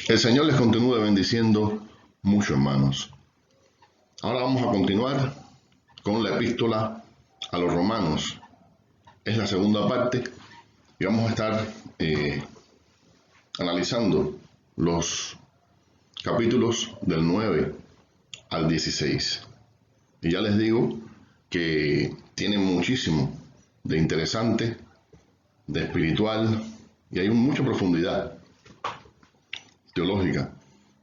El Señor les continúe bendiciendo mucho, hermanos. Ahora vamos a continuar con la epístola a los romanos. Es la segunda parte y vamos a estar analizando los capítulos del 9 al 16. Y ya les digo que tienen muchísimo de interesante, de espiritual, y hay mucha profundidad teológica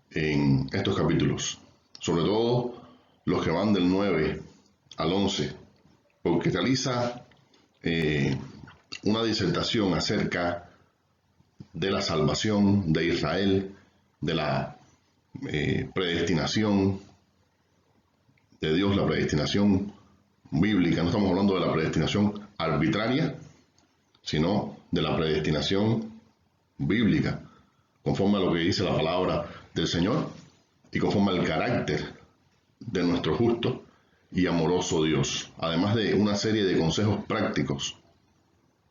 en estos capítulos, sobre todo los que van del 9 al 11, porque realiza una disertación acerca de la salvación de Israel, de la predestinación de Dios, la predestinación bíblica. No estamos hablando de la predestinación arbitraria, sino de la predestinación bíblica, conforme a lo que dice la palabra del Señor y conforme al carácter de nuestro justo y amoroso Dios, además de una serie de consejos prácticos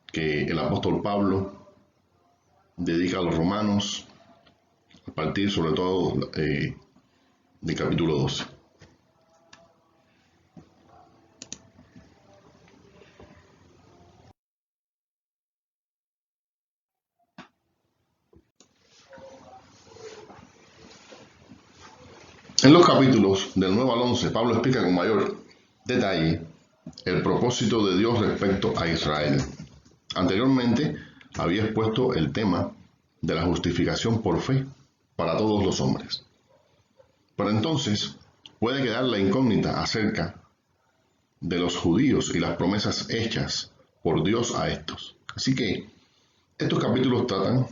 que el apóstol Pablo dedica a los romanos a partir sobre todo del capítulo 12. En los capítulos del 9 al 11, Pablo explica con mayor detalle el propósito de Dios respecto a Israel. Anteriormente había expuesto el tema de la justificación por fe para todos los hombres. Pero entonces puede quedar la incógnita acerca de los judíos y las promesas hechas por Dios a estos. Así que estos capítulos tratan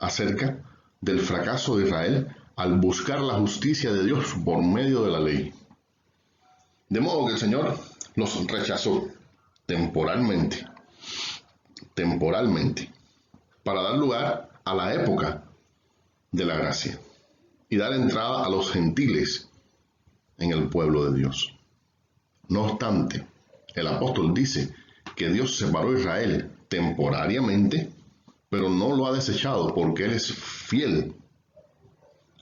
acerca del fracaso de Israel al buscar la justicia de Dios por medio de la ley. De modo que el Señor los rechazó temporalmente, para dar lugar a la época de la gracia y dar entrada a los gentiles en el pueblo de Dios. No obstante, el apóstol dice que Dios separó a Israel temporariamente, pero no lo ha desechado porque Él es fiel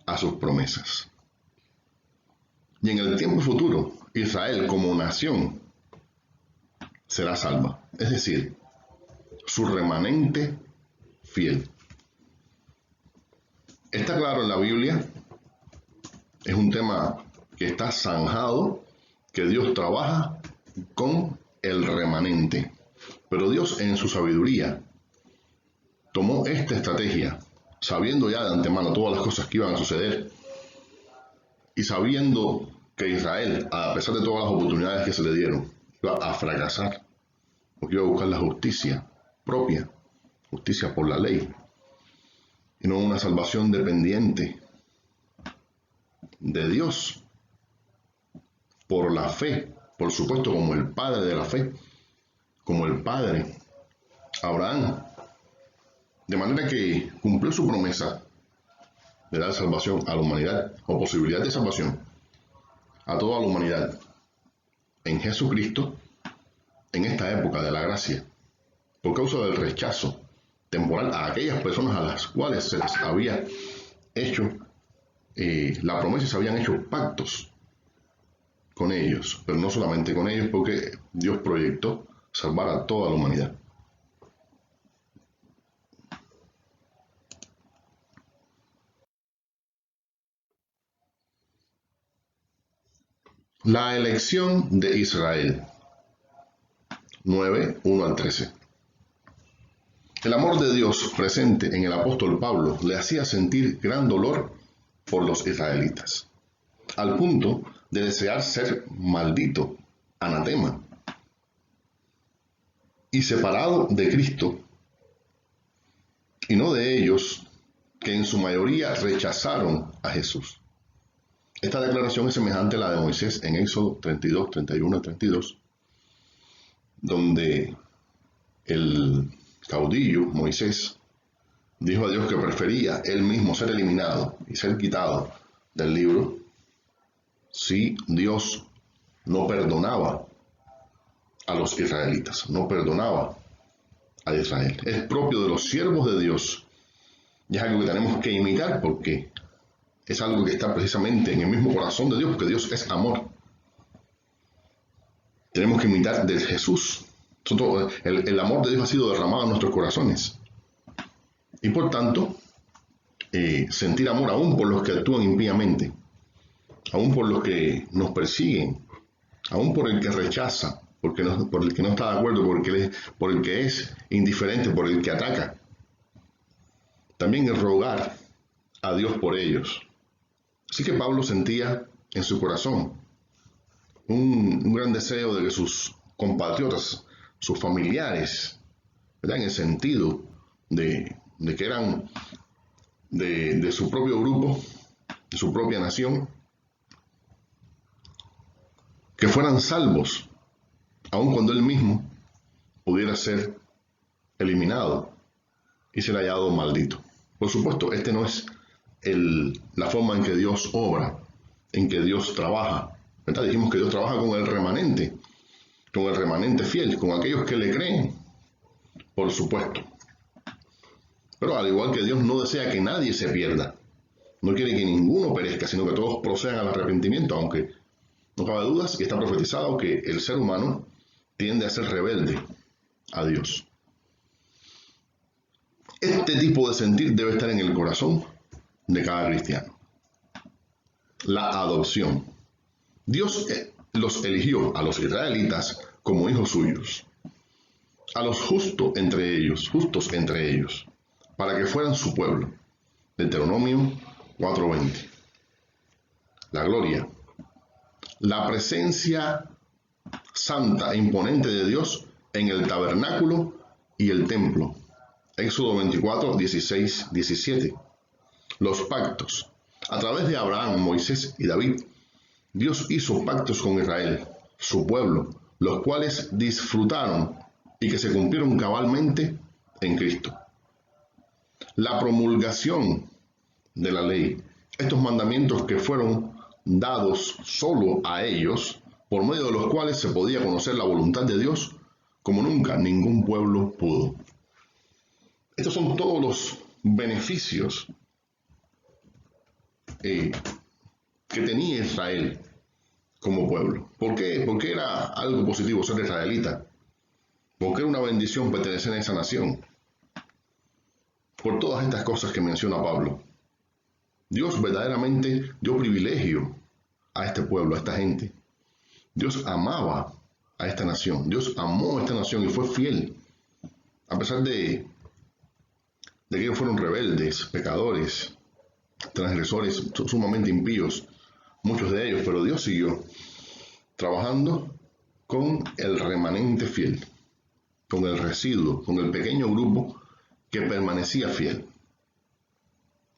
a sus promesas. Y en el tiempo futuro, Israel como nación será salva, es decir, su remanente fiel. Está claro en la Biblia, es un tema que está zanjado, que Dios trabaja con el remanente. Pero Dios en su sabiduría tomó esta estrategia, sabiendo ya de antemano todas las cosas que iban a suceder y sabiendo que Israel, a pesar de todas las oportunidades que se le dieron, iba a fracasar, porque iba a buscar la justicia propia, justicia por la ley, y no una salvación dependiente de Dios por la fe, por supuesto como el padre de la fe, como el padre Abraham, de manera que cumplió su promesa de dar salvación a la humanidad, o posibilidad de salvación a toda la humanidad en Jesucristo en esta época de la gracia, por causa del rechazo temporal a aquellas personas a las cuales se les había hecho la promesa y se habían hecho pactos con ellos, pero no solamente con ellos, porque Dios proyectó salvar a toda la humanidad. La elección de Israel, 9, 1 al 13. El amor de Dios presente en el apóstol Pablo le hacía sentir gran dolor por los israelitas, al punto de desear ser maldito, anatema, y separado de Cristo, y no de ellos, que en su mayoría rechazaron a Jesús. Esta declaración es semejante a la de Moisés en Éxodo 32, 31 a 32, donde el caudillo Moisés dijo a Dios que prefería él mismo ser eliminado y ser quitado del libro si Dios no perdonaba a los israelitas, no perdonaba a Israel. Es propio de los siervos de Dios Y es algo que tenemos que imitar porque es algo que está precisamente en el mismo corazón de Dios, porque Dios es amor. Tenemos que imitar de Jesús. El amor de Dios ha sido derramado en nuestros corazones. Y por tanto, sentir amor aún por los que actúan impíamente, aún por los que nos persiguen, aún por el que rechaza, por el que no está de acuerdo, por el que es indiferente, por el que ataca. También el rogar a Dios por ellos. Así que Pablo sentía en su corazón un gran deseo de que sus compatriotas, sus familiares, ¿verdad?, en el sentido de que eran de su propio grupo, de su propia nación, que fueran salvos, aun cuando él mismo pudiera ser eliminado y ser hallado maldito. Por supuesto, este no es la forma en que Dios obra, en que Dios trabaja, ¿verdad? Dijimos que Dios trabaja con el remanente fiel, con aquellos que le creen, por supuesto. Pero al igual que Dios no desea que nadie se pierda, no quiere que ninguno perezca, sino que todos procedan al arrepentimiento, aunque no cabe dudas que está profetizado que el ser humano tiende a ser rebelde a Dios. Este tipo de sentir debe estar en el corazón de cada cristiano. La adopción. Dios los eligió a los israelitas como hijos suyos, a los justos entre ellos, para que fueran su pueblo. Deuteronomio 4:20. La gloria. La presencia santa e imponente de Dios en el tabernáculo y el templo. Éxodo 24, 16, 17. Los pactos. A través de Abraham, Moisés y David, Dios hizo pactos con Israel, su pueblo, los cuales disfrutaron y que se cumplieron cabalmente en Cristo. La promulgación de la ley. Estos mandamientos que fueron dados solo a ellos, por medio de los cuales se podía conocer la voluntad de Dios como nunca ningún pueblo pudo. Estos son todos los beneficios que tenía Israel como pueblo. ¿Por qué? Porque era algo positivo ser israelita. Porque era una bendición pertenecer a esa nación. Por todas estas cosas que menciona Pablo. Dios verdaderamente dio privilegio a este pueblo, a esta gente. Dios amaba a esta nación. Dios amó a esta nación y fue fiel. A pesar de que ellos fueron rebeldes, pecadores, transgresores, sumamente impíos, muchos de ellos, pero Dios siguió trabajando con el remanente fiel, con el residuo, con el pequeño grupo que permanecía fiel.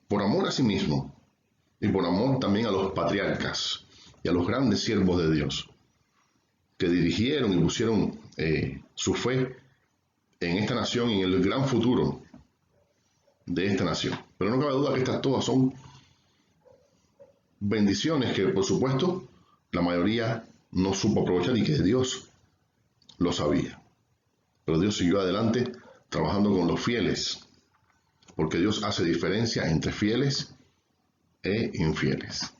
Por amor a sí mismo y por amor también a los patriarcas y a los grandes siervos de Dios, que dirigieron y pusieron su fe en esta nación y en el gran futuro de esta nación. Pero no cabe duda que estas todas son bendiciones que, por supuesto, la mayoría no supo aprovechar y que Dios lo sabía. Pero Dios siguió adelante trabajando con los fieles, porque Dios hace diferencia entre fieles e infieles.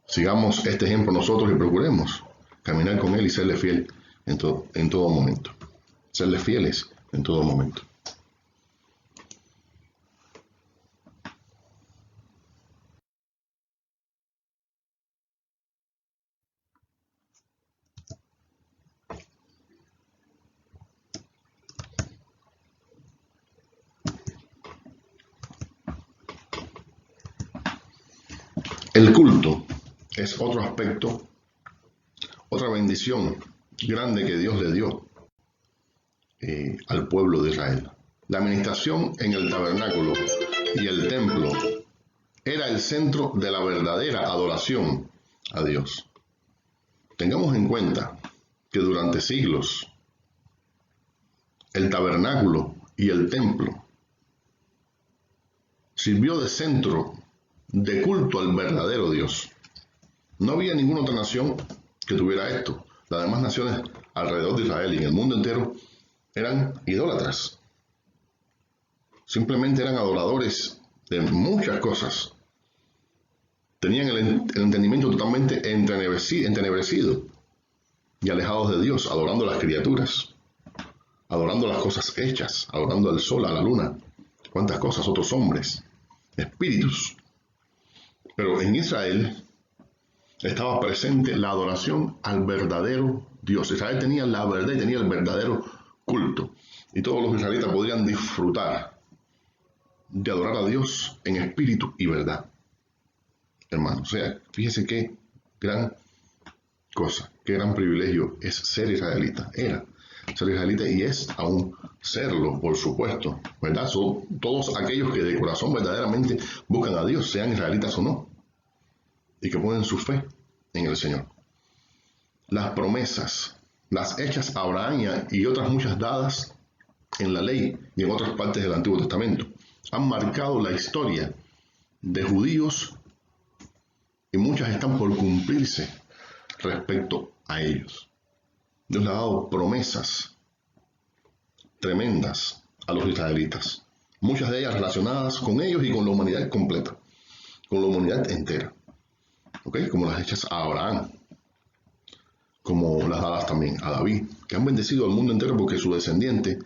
Sigamos este ejemplo nosotros y procuremos caminar con Él y serle fiel en todo momento. Serle fieles en todo momento. El culto es otro aspecto, otra bendición grande que Dios le dio al pueblo de Israel. La administración en el tabernáculo y el templo era el centro de la verdadera adoración a Dios. Tengamos en cuenta que durante siglos el tabernáculo y el templo sirvió de centro de culto al verdadero Dios. No había ninguna otra nación que tuviera esto. Las demás naciones alrededor de Israel y en el mundo entero eran idólatras. simplemente eran adoradores de muchas cosas. Tenían el entendimiento totalmente entenebrecido y alejados de Dios, adorando a las criaturas, adorando las cosas hechas, adorando al sol, a la luna, cuántas cosas, otros hombres, espíritus. Pero en Israel estaba presente la adoración al verdadero Dios. Israel tenía la verdad y tenía el verdadero culto. Y todos los israelitas podrían disfrutar de adorar a Dios en espíritu y verdad. Hermano, o sea, fíjese qué gran cosa, qué gran privilegio es ser israelita. Era ser israelita y es aún serlo, por supuesto, ¿verdad? Son todos aquellos que de corazón verdaderamente buscan a Dios, sean israelitas o no, y que ponen su fe en el Señor. Las promesas, las hechas a Abraham y otras muchas dadas en la ley y en otras partes del Antiguo Testamento, han marcado la historia de judíos y muchas están por cumplirse respecto a ellos. Dios le ha dado promesas tremendas a los israelitas, muchas de ellas relacionadas con ellos y con la humanidad completa, con la humanidad entera, ¿okay? Como las hechas a Abraham, como las dadas también a David, que han bendecido al mundo entero porque su descendiente,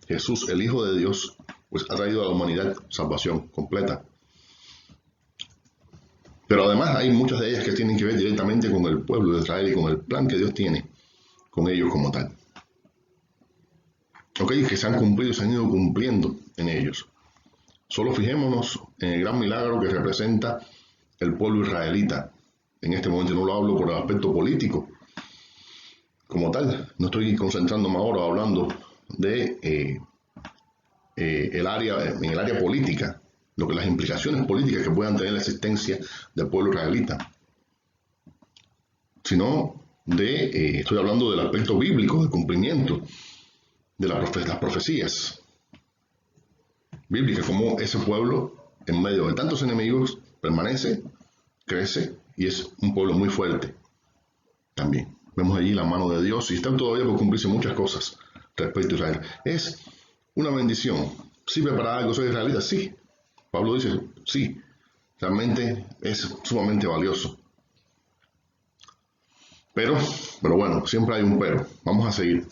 Jesús, el Hijo de Dios, pues ha traído a la humanidad salvación completa. Pero además hay muchas de ellas que tienen que ver directamente con el pueblo de Israel y con el plan que Dios tiene con ellos como tal. Ok, que se han cumplido y se han ido cumpliendo en ellos. Solo fijémonos en el gran milagro que representa el pueblo israelita. En este momento no lo hablo por el aspecto político como tal. No estoy concentrándome ahora hablando de en el área política, lo que las implicaciones políticas que puedan tener la existencia del pueblo israelita, sino estoy hablando del aspecto bíblico, del cumplimiento de las profecías bíblicas, como ese pueblo en medio de tantos enemigos permanece, crece y es un pueblo muy fuerte también. Vemos allí la mano de Dios y están todavía por cumplirse muchas cosas respecto a Israel. Es una bendición. ¿Sirve para algo ser israelita? Sí. Pablo dice, sí, realmente es sumamente valioso. Pero bueno, siempre hay un pero. Vamos a seguir.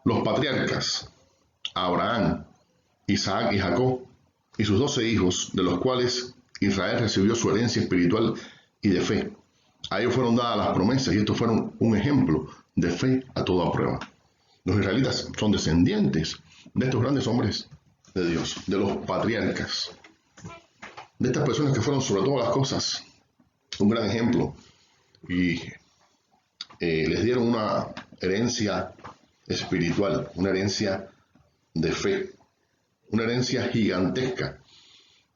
Los patriarcas, Abraham, Isaac y Jacob, y sus 12 hijos, de los cuales Israel recibió su herencia espiritual y de fe. A ellos fueron dadas las promesas y estos fueron un ejemplo de fe a toda prueba. Los israelitas son descendientes de estos grandes hombres de Dios, de los patriarcas, de estas personas que fueron sobre todas las cosas un gran ejemplo y les dieron una herencia espiritual, una herencia de fe, una herencia gigantesca,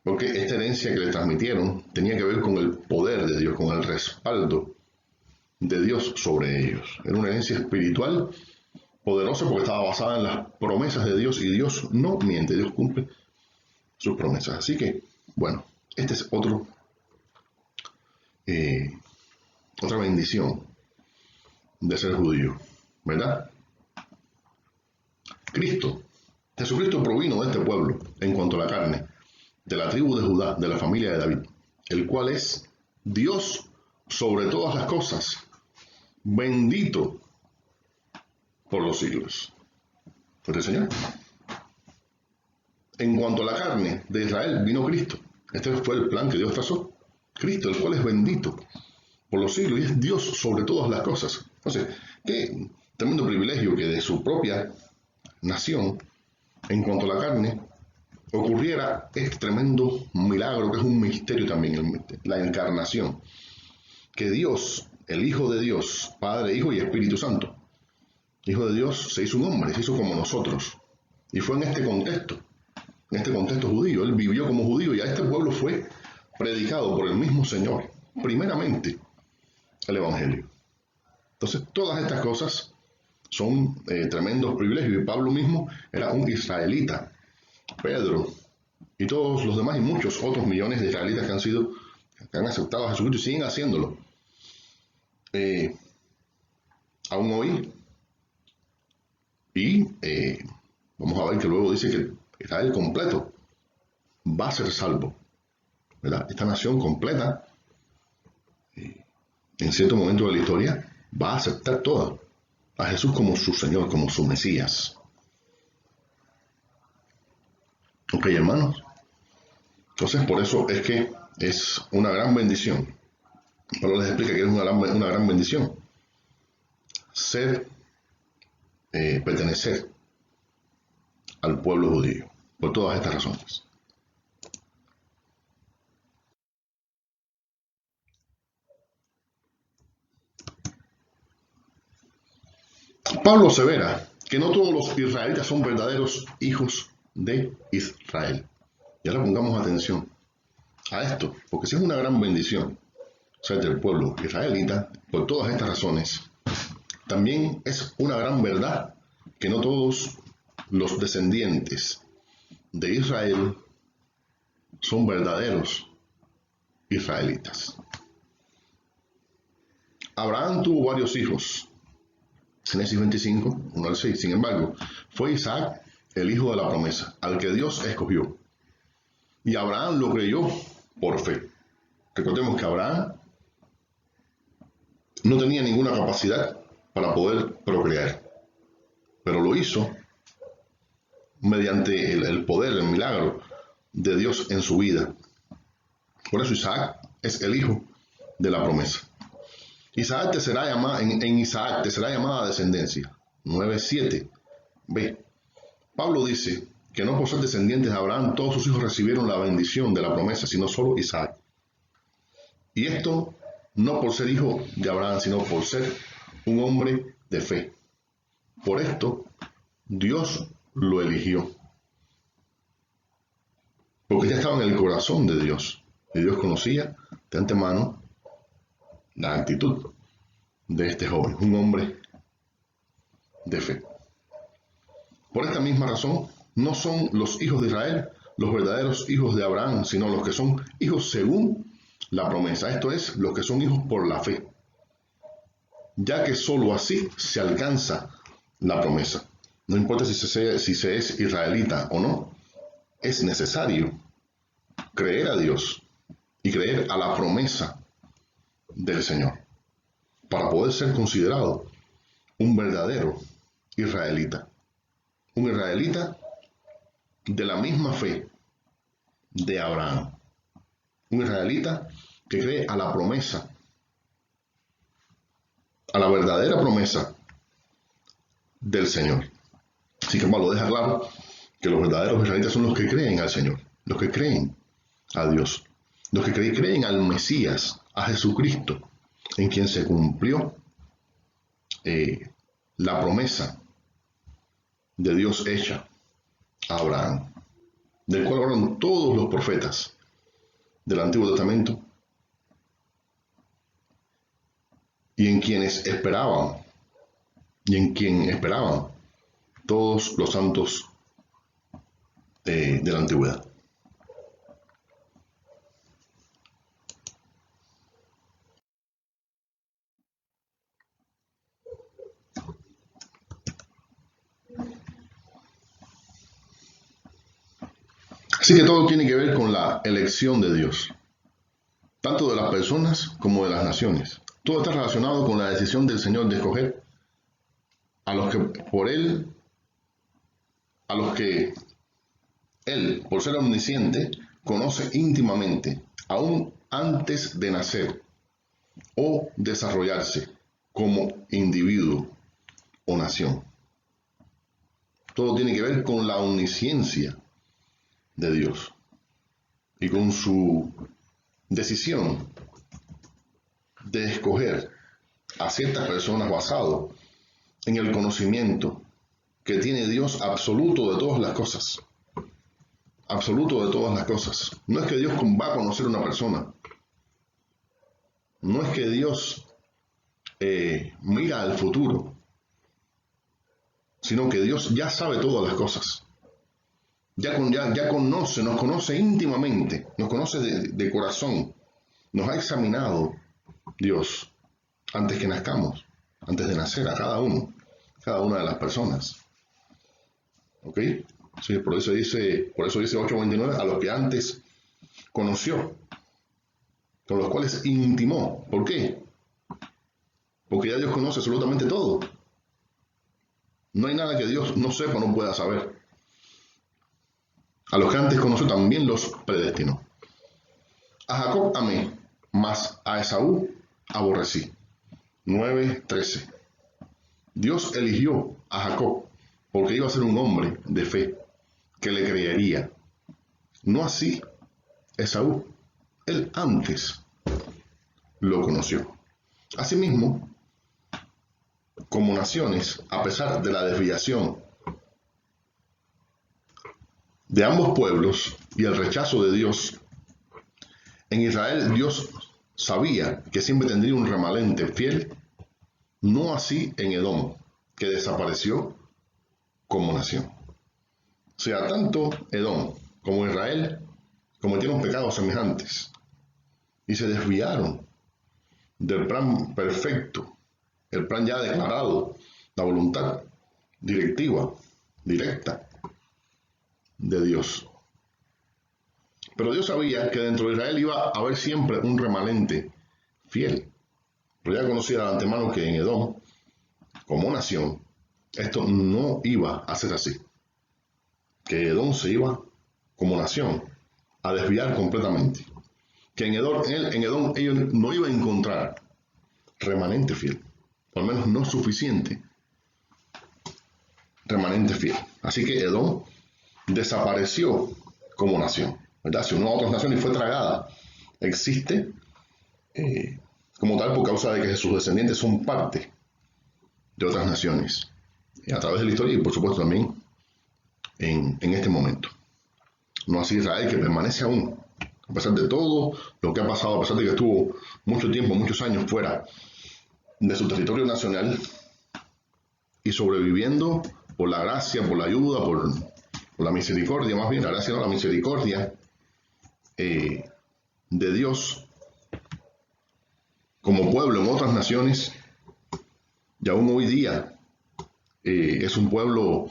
porque esta herencia que les transmitieron tenía que ver con el poder de Dios, con el respaldo de Dios sobre ellos. Era una herencia espiritual poderosa porque estaba basada en las promesas de Dios y Dios no miente, Dios cumple sus promesas. Así que, bueno, este es otra bendición de ser judío, ¿verdad? Jesucristo provino de este pueblo en cuanto a la carne, de la tribu de Judá, de la familia de David, el cual es Dios sobre todas las cosas, bendito por los siglos. ¿Por el Señor? En cuanto a la carne de Israel, vino Cristo. Este fue el plan que Dios trazó. Cristo, el cual es bendito por los siglos y es Dios sobre todas las cosas. Entonces, qué tremendo privilegio que de su propia nación, en cuanto a la carne, ocurriera este tremendo milagro, que es un misterio también, la encarnación. Que Dios, el Hijo de Dios, Padre, Hijo y Espíritu Santo, Hijo de Dios, se hizo un hombre, se hizo como nosotros. Y fue en este contexto judío. Él vivió como judío y a este pueblo fue predicado por el mismo Señor, primeramente, el Evangelio. Entonces, todas estas cosas son tremendos privilegios. Y Pablo mismo era un israelita. Pedro y todos los demás y muchos otros millones de israelitas que han aceptado a Jesucristo y siguen haciéndolo. Aún hoy. Y vamos a ver que luego dice que Israel completo va a ser salvo, ¿verdad? Esta nación completa, en cierto momento de la historia, va a aceptar toda a Jesús como su Señor, como su Mesías. Ok, hermanos. Entonces, por eso es que es una gran bendición. Pablo les explica que es una gran bendición pertenecer al pueblo judío, por todas estas razones. Pablo asevera que no todos los israelitas son verdaderos hijos de Israel. Y ahora pongamos atención a esto, porque si es una gran bendición ser del pueblo israelita, por todas estas razones, también es una gran verdad que no todos los descendientes de Israel son verdaderos israelitas. Abraham tuvo varios hijos. Génesis 25, 1 al 6. Sin embargo, fue Isaac el hijo de la promesa, al que Dios escogió. Y Abraham lo creyó por fe. Recordemos que Abraham no tenía ninguna capacidad para poder procrear, pero lo hizo mediante el poder, el milagro de Dios en su vida. Por eso Isaac es el hijo de la promesa. Isaac te será llamada, en Isaac te será llamada descendencia. 9:7b. Pablo dice que no por ser descendientes de Abraham todos sus hijos recibieron la bendición de la promesa, sino solo Isaac. Y esto no por ser hijo de Abraham, sino por ser un hombre de fe. Por esto Dios lo eligió, porque ya estaba en el corazón de Dios, y Dios conocía de antemano la actitud de este joven, un hombre de fe. Por esta misma razón, no son los hijos de Israel los verdaderos hijos de Abraham, sino los que son hijos según la promesa, esto es, los que son hijos por la fe, ya que sólo así se alcanza la promesa. No importa si se es israelita o no, es necesario creer a Dios y creer a la promesa del Señor para poder ser considerado un verdadero israelita. Un israelita de la misma fe de Abraham. Un israelita que cree a la promesa, a la verdadera promesa del Señor. Así que Pablo deja claro que los verdaderos israelitas son los que creen al Señor, los que creen a Dios, los que creen al Mesías, a Jesucristo, en quien se cumplió la promesa de Dios hecha a Abraham, del cual hablan todos los profetas del Antiguo Testamento y en quien esperaban todos los santos de la antigüedad. Así que todo tiene que ver con la elección de Dios, tanto de las personas como de las naciones. Todo está relacionado con la decisión del Señor de escoger a los que Él, por ser omnisciente, conoce íntimamente, aún antes de nacer o desarrollarse como individuo o nación. Todo tiene que ver con la omnisciencia de Dios y con su decisión de escoger a ciertas personas basado en el conocimiento que tiene Dios absoluto de todas las cosas. Absoluto de todas las cosas. No es que Dios va a conocer a una persona. No es que Dios mira al futuro, sino que Dios ya sabe todas las cosas. Ya conoce, nos conoce íntimamente, nos conoce de corazón. Nos ha examinado Dios antes que nazcamos, antes de nacer a cada una de las personas. ¿Ok? Sí, por eso dice 8:29, a los que antes conoció, con los cuales intimó. ¿Por qué? Porque ya Dios conoce absolutamente todo. No hay nada que Dios no sepa o no pueda saber. A los que antes conoció también los predestinó. A Jacob amé, mas a Esaú aborrecí. 9:13. Dios eligió a Jacob porque iba a ser un hombre de fe, que le creería. No así Esaú. Él antes lo conoció. Asimismo, como naciones, a pesar de la desviación de ambos pueblos y el rechazo de Dios, en Israel Dios sabía que siempre tendría un remanente fiel, no así en Edom, que desapareció como nación. O sea, tanto Edom como Israel cometieron pecados semejantes y se desviaron del plan perfecto, el plan ya declarado, la voluntad directiva, directa de Dios. Pero Dios sabía que dentro de Israel iba a haber siempre un remanente fiel. Pero ya conocía de antemano que en Edom, como nación, esto no iba a ser así. Que Edom se iba, como nación, a desviar completamente. Que en Edom ellos no iban a encontrar remanente fiel, o al menos no suficiente remanente fiel. Así que Edom desapareció como nación, ¿verdad? Se unió a otras naciones y fue tragada. Existe como tal por causa de que sus descendientes son parte de otras naciones, a través de la historia y por supuesto también en este momento. No así Israel, que permanece aún, a pesar de todo lo que ha pasado, a pesar de que estuvo mucho tiempo, muchos años fuera de su territorio nacional y sobreviviendo por la gracia, por la ayuda, por la misericordia, más bien la gracia, no la misericordia de Dios como pueblo en otras naciones, y aún hoy día es un pueblo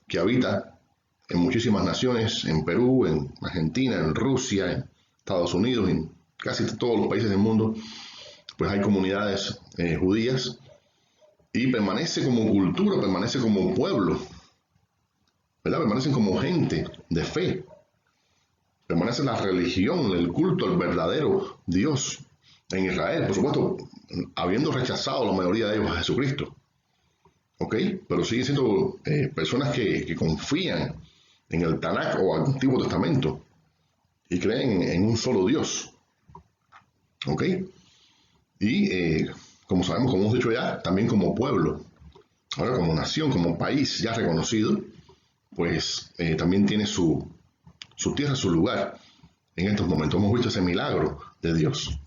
que habita en muchísimas naciones, en Perú, en Argentina, en Rusia, en Estados Unidos, en casi todos los países del mundo, pues hay comunidades judías y permanece como cultura, permanece como pueblo, ¿verdad? Permanecen como gente de fe, permanece la religión, el culto al verdadero Dios en Israel, por supuesto, habiendo rechazado la mayoría de ellos a Jesucristo. ¿Ok? Pero siguen siendo personas que confían en el Tanakh o el Antiguo Testamento y creen en un solo Dios. ¿Ok? Y como sabemos, como hemos dicho ya, también como pueblo, ahora como nación, como país ya reconocido, pues también tiene su tierra, su lugar en estos momentos. Hemos visto ese milagro de Dios.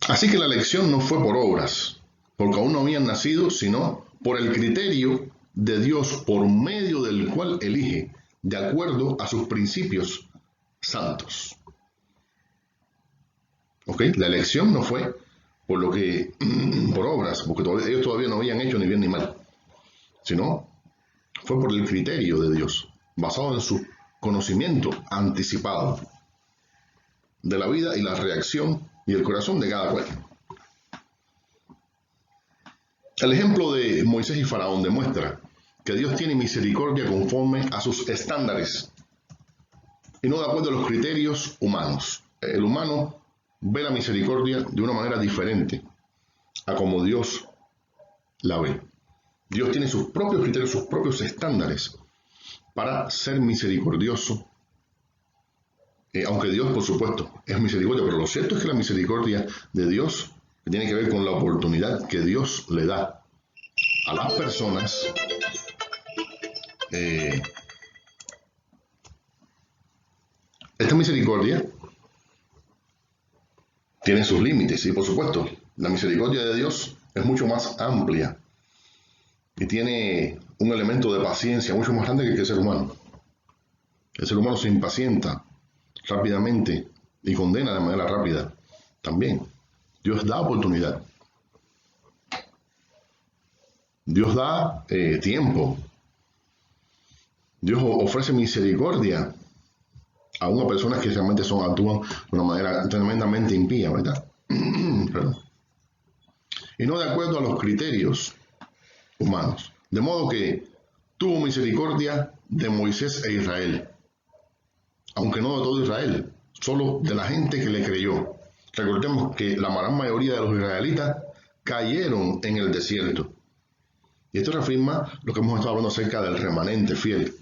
Así que la elección no fue por obras, porque aún no habían nacido, sino por el criterio de Dios por medio del cual elige, de acuerdo a sus principios santos. ¿Ok? La elección no fue por lo que por obras, porque ellos todavía no habían hecho ni bien ni mal, sino fue por el criterio de Dios, basado en su conocimiento anticipado de la vida y la reacción y el corazón de cada cual. El ejemplo de Moisés y Faraón demuestra que Dios tiene misericordia conforme a sus estándares y no de acuerdo a los criterios humanos. El humano ve la misericordia de una manera diferente a como Dios la ve. Dios tiene sus propios criterios, sus propios estándares para ser misericordioso, aunque Dios, por supuesto, es misericordia, pero lo cierto es que la misericordia de Dios tiene que ver con la oportunidad que Dios le da a las personas esta misericordia tiene sus límites y por supuesto la misericordia de Dios es mucho más amplia y tiene un elemento de paciencia mucho más grande que el ser humano. El ser humano se impacienta rápidamente y condena de manera rápida también. Dios da oportunidad. Dios da tiempo. Dios ofrece misericordia a unas personas que realmente actúan de una manera tremendamente impía, ¿verdad? Perdón. Y no de acuerdo a los criterios humanos. De modo que tuvo misericordia de Moisés e Israel, aunque no de todo Israel, solo de la gente que le creyó. Recordemos que la gran mayoría de los israelitas cayeron en el desierto. Y esto reafirma lo que hemos estado hablando acerca del remanente fiel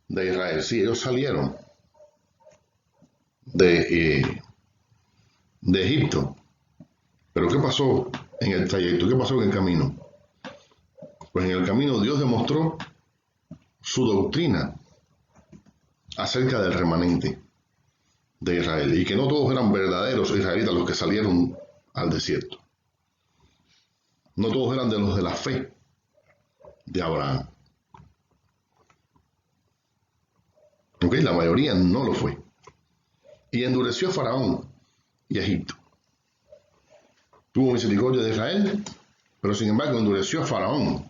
de Israel. Sí, ellos salieron de Egipto. Pero ¿qué pasó en el trayecto? ¿Qué pasó en el camino? Pues en el camino Dios demostró su doctrina acerca del remanente de Israel y que no todos eran verdaderos israelitas los que salieron al desierto. No todos eran de los de la fe de Abraham. ¿Ok? La mayoría no lo fue. Y endureció a Faraón y a Egipto. Tuvo misericordia de Israel, pero sin embargo endureció a Faraón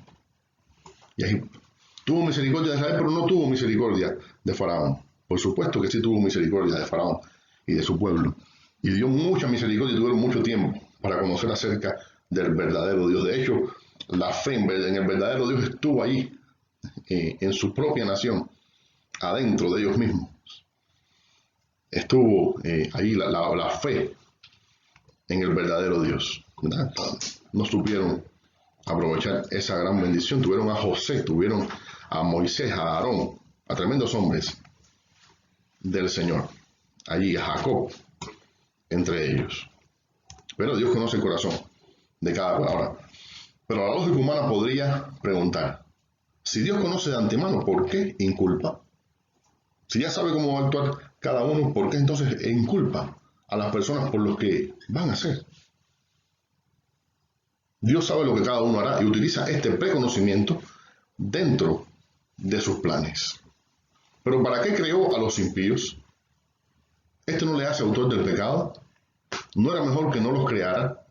y a Egipto. Tuvo misericordia de Israel, pero no tuvo misericordia de Faraón. Por supuesto que sí tuvo misericordia de Faraón y de su pueblo. Y dio mucha misericordia y tuvieron mucho tiempo para conocer acerca del verdadero Dios. De hecho, la fe en el verdadero Dios estuvo ahí, en su propia nación, adentro de ellos mismos. Estuvo ahí la fe en el verdadero Dios, ¿verdad? No supieron aprovechar esa gran bendición. Tuvieron a José, tuvieron a Moisés, a Aarón, a tremendos hombres del Señor, allí a Jacob, entre ellos. Pero Dios conoce el corazón de cada cual. Ahora, pero la lógica humana podría preguntar, si Dios conoce de antemano, ¿por qué inculpa? Si ya sabe cómo va a actuar cada uno, ¿por qué entonces inculpa a las personas por lo que van a hacer? Dios sabe lo que cada uno hará y utiliza este preconocimiento dentro de sus planes. Pero ¿para qué creó a los impíos? ¿Esto no le hace autor del pecado? ¿No era mejor que no los creara?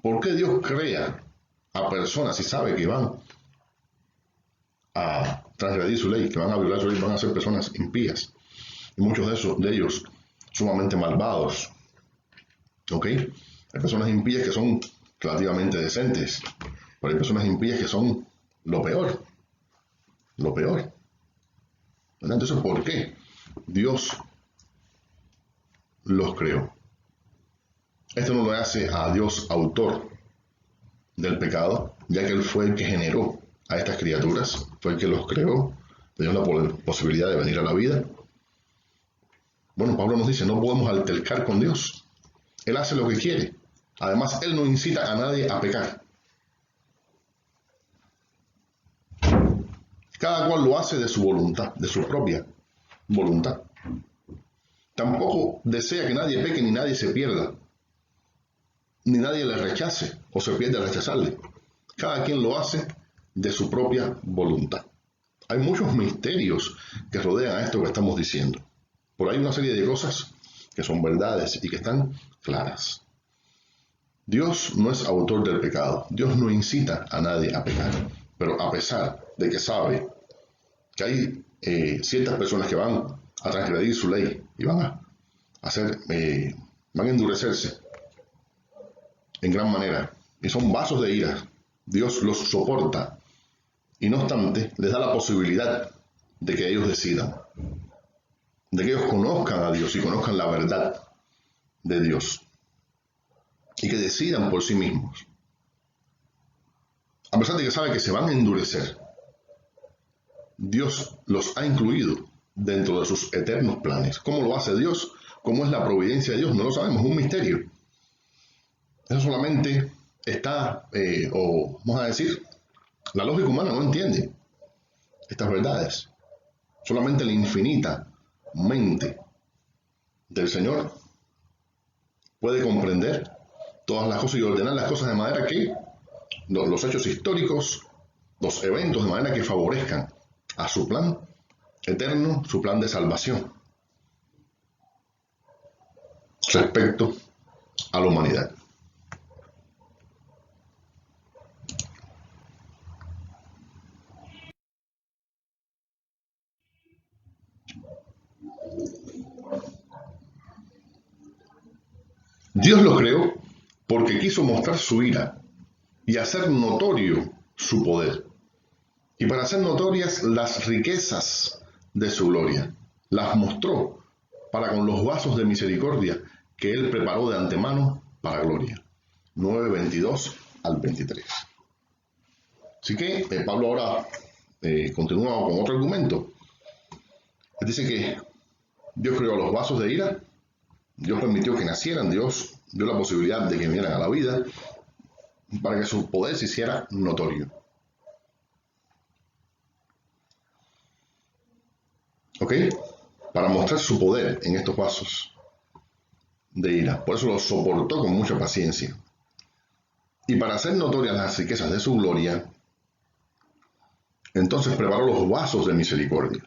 ¿Por qué Dios crea a personas y sabe que van a transgredir su ley, que van a violar su ley, van a ser personas impías? Y muchos de ellos sumamente malvados. ¿Ok? Hay personas impías que son relativamente decentes, pero hay personas impías que son lo peor. Lo peor. Entonces, ¿por qué Dios los creó? Esto no lo hace a Dios autor del pecado, ya que Él fue el que generó a estas criaturas, fue el que los creó, le dio la posibilidad de venir a la vida. Bueno, Pablo nos dice, no podemos altercar con Dios. Él hace lo que quiere. Además, Él no incita a nadie a pecar. Cada cual lo hace de su voluntad, de su propia voluntad. Tampoco desea que nadie peque ni nadie se pierda, ni nadie le rechace o se pierda al rechazarle. Cada quien lo hace de su propia voluntad. Hay muchos misterios que rodean a esto que estamos diciendo. Por ahí una serie de cosas que son verdades y que están claras. Dios no es autor del pecado. Dios no incita a nadie a pecar. Pero a pesar de que sabe que hay ciertas personas que van a transgredir su ley y van a endurecerse en gran manera, y son vasos de ira, Dios los soporta y no obstante les da la posibilidad de que ellos decidan, de que ellos conozcan a Dios y conozcan la verdad de Dios y que decidan por sí mismos. A pesar de que sabe que se van a endurecer, Dios los ha incluido dentro de sus eternos planes. ¿Cómo lo hace Dios? ¿Cómo es la providencia de Dios? No lo sabemos, es un misterio. Eso solamente está, o vamos a decir, la lógica humana no entiende estas verdades. Solamente la infinita mente del Señor puede comprender todas las cosas y ordenar las cosas de manera que los hechos históricos, los eventos, de manera que favorezcan a su plan eterno, su plan de salvación. respecto a la humanidad. Dios los creó porque quiso mostrar su ira y hacer notorio su poder, y para hacer notorias las riquezas de su gloria. Las mostró para con los vasos de misericordia que Él preparó de antemano para gloria. 9:22 al 23. Así que Pablo ahora continúa con otro argumento. Él dice que Dios creó los vasos de ira, Dios permitió que nacieran, Dios dio la posibilidad de que vinieran a la vida para que su poder se hiciera notorio. ¿Ok? Para mostrar su poder en estos vasos de ira. Por eso lo soportó con mucha paciencia. Y para hacer notorias las riquezas de su gloria, entonces preparó los vasos de misericordia.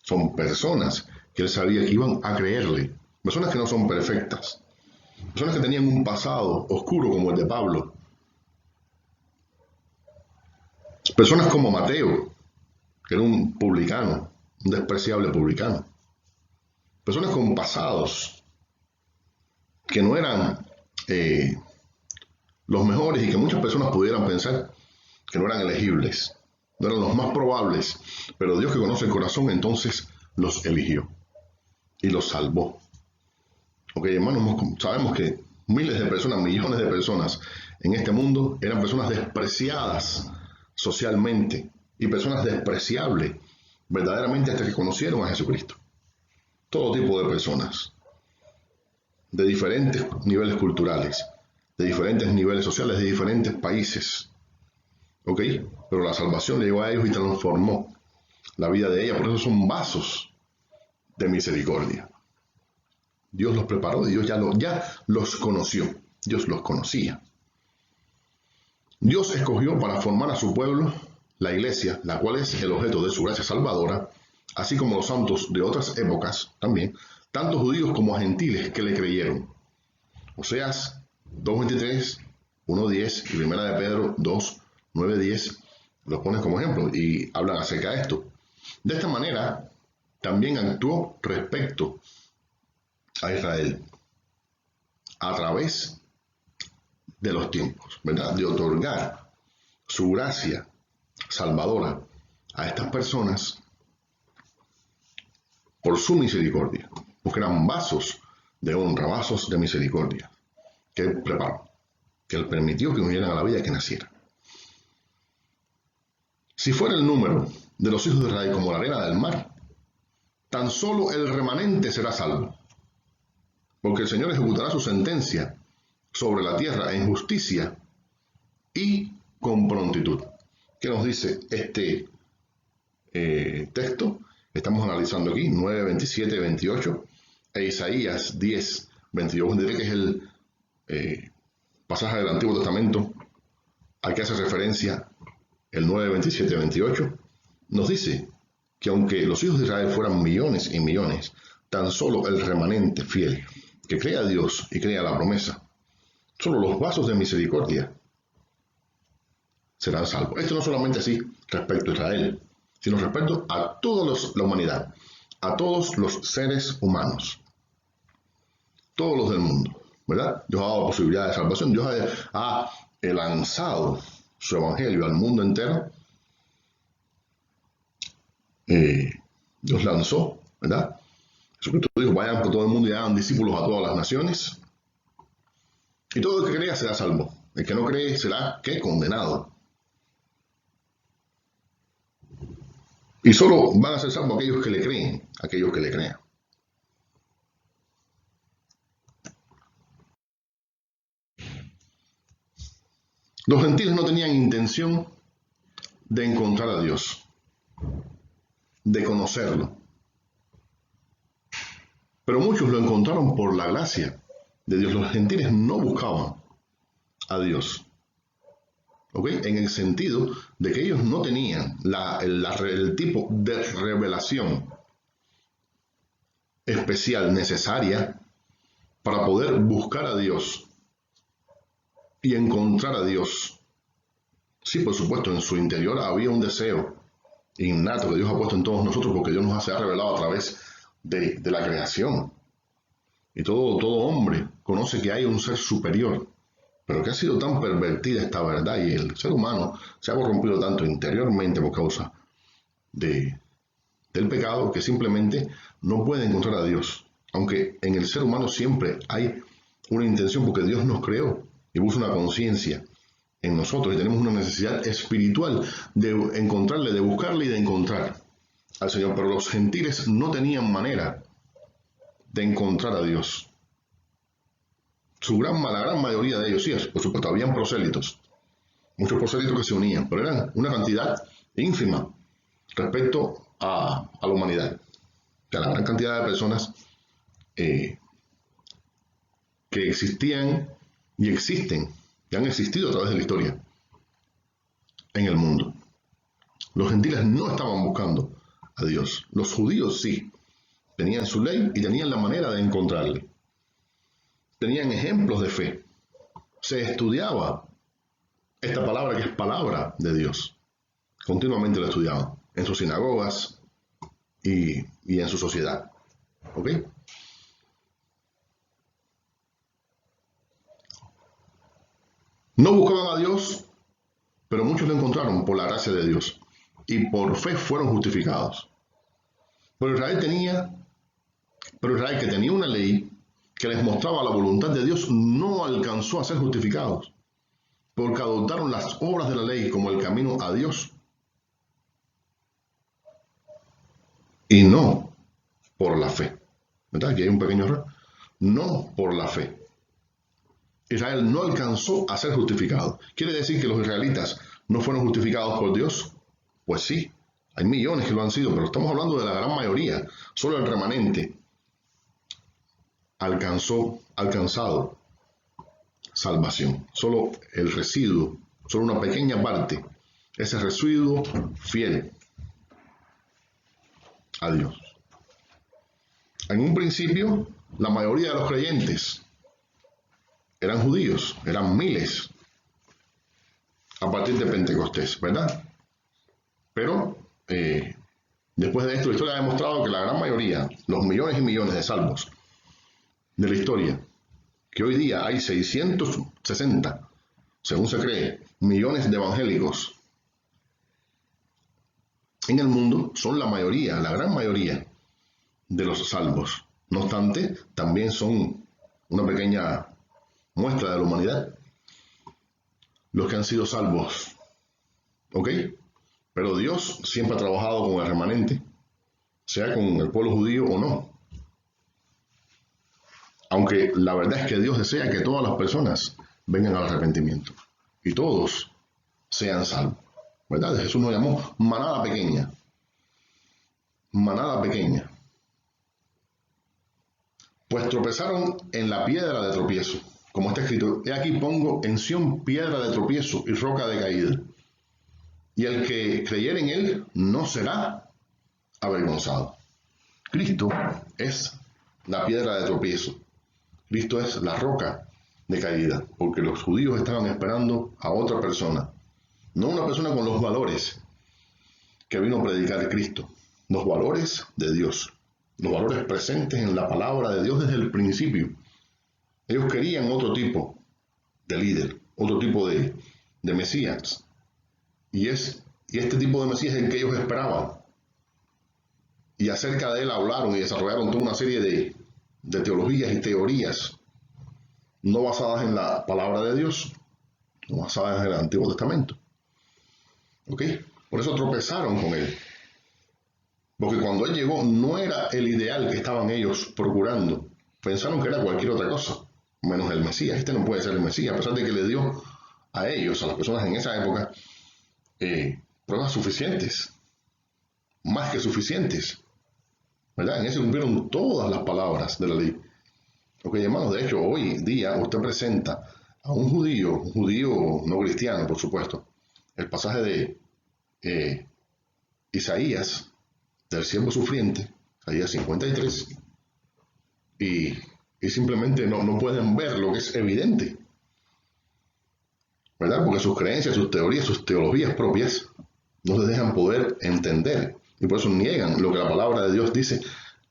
Son personas que él sabía que iban a creerle. Personas que no son perfectas. Personas que tenían un pasado oscuro como el de Pablo. Personas como Mateo, que era un publicano, un despreciable publicano. Personas con pasados que no eran los mejores y que muchas personas pudieran pensar que no eran elegibles, no eran los más probables, pero Dios, que conoce el corazón, entonces los eligió y los salvó. Ok, hermanos, sabemos que miles de personas, millones de personas en este mundo eran personas despreciadas socialmente y personas despreciables verdaderamente hasta que conocieron a Jesucristo. Todo tipo de personas, de diferentes niveles culturales, de diferentes niveles sociales, de diferentes países. ¿Ok? Pero la salvación le llegó a ellos y transformó la vida de ella. Por eso son vasos de misericordia. Dios los preparó y Dios ya los conoció. Dios los conocía. Dios escogió para formar a su pueblo, la iglesia, la cual es el objeto de su gracia salvadora, así como los santos de otras épocas también, tanto judíos como gentiles que le creyeron. Oseas 2:23, 1:10 y Primera de Pedro 2:9-10 los ponen como ejemplo y hablan acerca de esto. De esta manera también actuó respecto a Israel a través de los tiempos, ¿verdad? De otorgar su gracia salvadora a estas personas por su misericordia, porque eran vasos de honra, vasos de misericordia que Él preparó, que Él permitió que vinieran a la vida, que nacieran. Si fuera el número de los hijos de Israel como la arena del mar, tan solo el remanente será salvo, porque el Señor ejecutará su sentencia sobre la tierra en justicia y con prontitud. ¿Qué nos dice este texto? Estamos analizando aquí 9:27-28 e Isaías 10:22-23, que es el pasaje del Antiguo Testamento al que hace referencia el 9:27-28. Nos dice que aunque los hijos de Israel fueran millones y millones, tan solo el remanente fiel que crea a Dios y crea la promesa, solo los vasos de misericordia serán salvos. Esto no solamente así respecto a Israel, sino respecto a toda la humanidad, a todos los seres humanos, todos los del mundo, ¿verdad? Dios ha dado posibilidad de salvación, Dios ha lanzado su evangelio al mundo entero. Dios lanzó, ¿verdad? Jesucristo dijo: vayan por todo el mundo y hagan discípulos a todas las naciones. Y todo el que crea será salvo. El que no cree será, ¿qué? Condenado. Y solo van a ser salvos aquellos que le creen, aquellos que le crean. Los gentiles no tenían intención de encontrar a Dios, de conocerlo. Pero muchos lo encontraron por la gracia de Dios. Los gentiles no buscaban a Dios, ¿ok? En el sentido de que ellos no tenían el tipo de revelación especial, necesaria, para poder buscar a Dios y encontrar a Dios. Sí, por supuesto, en su interior había un deseo innato que Dios ha puesto en todos nosotros, porque Dios nos ha revelado a través de la creación. Y todo hombre conoce que hay un ser superior, pero que ha sido tan pervertida esta verdad, y el ser humano se ha corrompido tanto interiormente por causa del pecado, que simplemente no puede encontrar a Dios. Aunque en el ser humano siempre hay una intención, porque Dios nos creó y puso una conciencia en nosotros, y tenemos una necesidad espiritual de encontrarle, de buscarle y de encontrar al Señor. Pero los gentiles no tenían manera de encontrar a Dios. La gran mayoría de ellos, sí, por supuesto, habían prosélitos, muchos prosélitos que se unían, pero eran una cantidad ínfima respecto a la humanidad. O sea, la gran cantidad de personas que existían y existen, que han existido a través de la historia en el mundo. Los gentiles no estaban buscando a Dios. Los judíos sí, tenían su ley y tenían la manera de encontrarle. Tenían ejemplos de fe. Se estudiaba esta palabra, que es palabra de Dios. Continuamente lo estudiaban en sus sinagogas y en su sociedad. ¿Ok? No buscaban a Dios, pero muchos lo encontraron por la gracia de Dios, y por fe fueron justificados. Pero Israel que tenía una ley que les mostraba la voluntad de Dios, no alcanzó a ser justificados, porque adoptaron las obras de la ley como el camino a Dios, y no por la fe. ¿Verdad? Aquí hay un pequeño error. No por la fe. Israel no alcanzó a ser justificado. ¿Quiere decir que los israelitas no fueron justificados por Dios? Pues sí, hay millones que lo han sido, pero estamos hablando de la gran mayoría. Solo el remanente alcanzado salvación. Solo el residuo, solo una pequeña parte, ese residuo fiel a Dios. En un principio, la mayoría de los creyentes eran judíos, eran miles a partir de Pentecostés, ¿verdad? Pero después de esto, la historia ha demostrado que la gran mayoría, los millones y millones de salvos de la historia, que hoy día hay 660, según se cree, millones de evangélicos en el mundo, son la mayoría, la gran mayoría de los salvos. No obstante, también son una pequeña muestra de la humanidad los que han sido salvos. ¿Ok? Pero Dios siempre ha trabajado con el remanente, sea con el pueblo judío o no. Aunque la verdad es que Dios desea que todas las personas vengan al arrepentimiento y todos sean salvos. ¿Verdad? Jesús nos llamó manada pequeña. Manada pequeña. Pues tropezaron en la piedra de tropiezo, como está escrito: he aquí pongo en Sión piedra de tropiezo y roca de caída, y el que creyere en él no será avergonzado. Cristo es la piedra de tropiezo. Cristo es la roca de caída, porque los judíos estaban esperando a otra persona, no una persona con los valores que vino a predicar Cristo, los valores de Dios, los valores presentes en la palabra de Dios desde el principio. Ellos querían otro tipo de líder, otro tipo de Mesías, y este tipo de Mesías es el que ellos esperaban. Y acerca de él hablaron y desarrollaron toda una serie de teologías y teorías no basadas en la palabra de Dios, no basadas en el Antiguo Testamento. ¿Ok? Por eso tropezaron con él. Porque cuando él llegó no era el ideal que estaban ellos procurando. Pensaron que era cualquier otra cosa, menos el Mesías. Este no puede ser el Mesías, a pesar de que le dio a ellos, a las personas en esa época, pruebas suficientes, más que suficientes. ¿Verdad? En eso cumplieron todas las palabras de la ley. Ok, hermanos, de hecho, hoy día usted presenta a un judío no cristiano, por supuesto, el pasaje de Isaías, del siervo sufriente, Isaías 53, y simplemente no pueden ver lo que es evidente, ¿verdad? Porque sus creencias, sus teorías, sus teologías propias no les dejan poder entender y por eso niegan lo que la palabra de Dios dice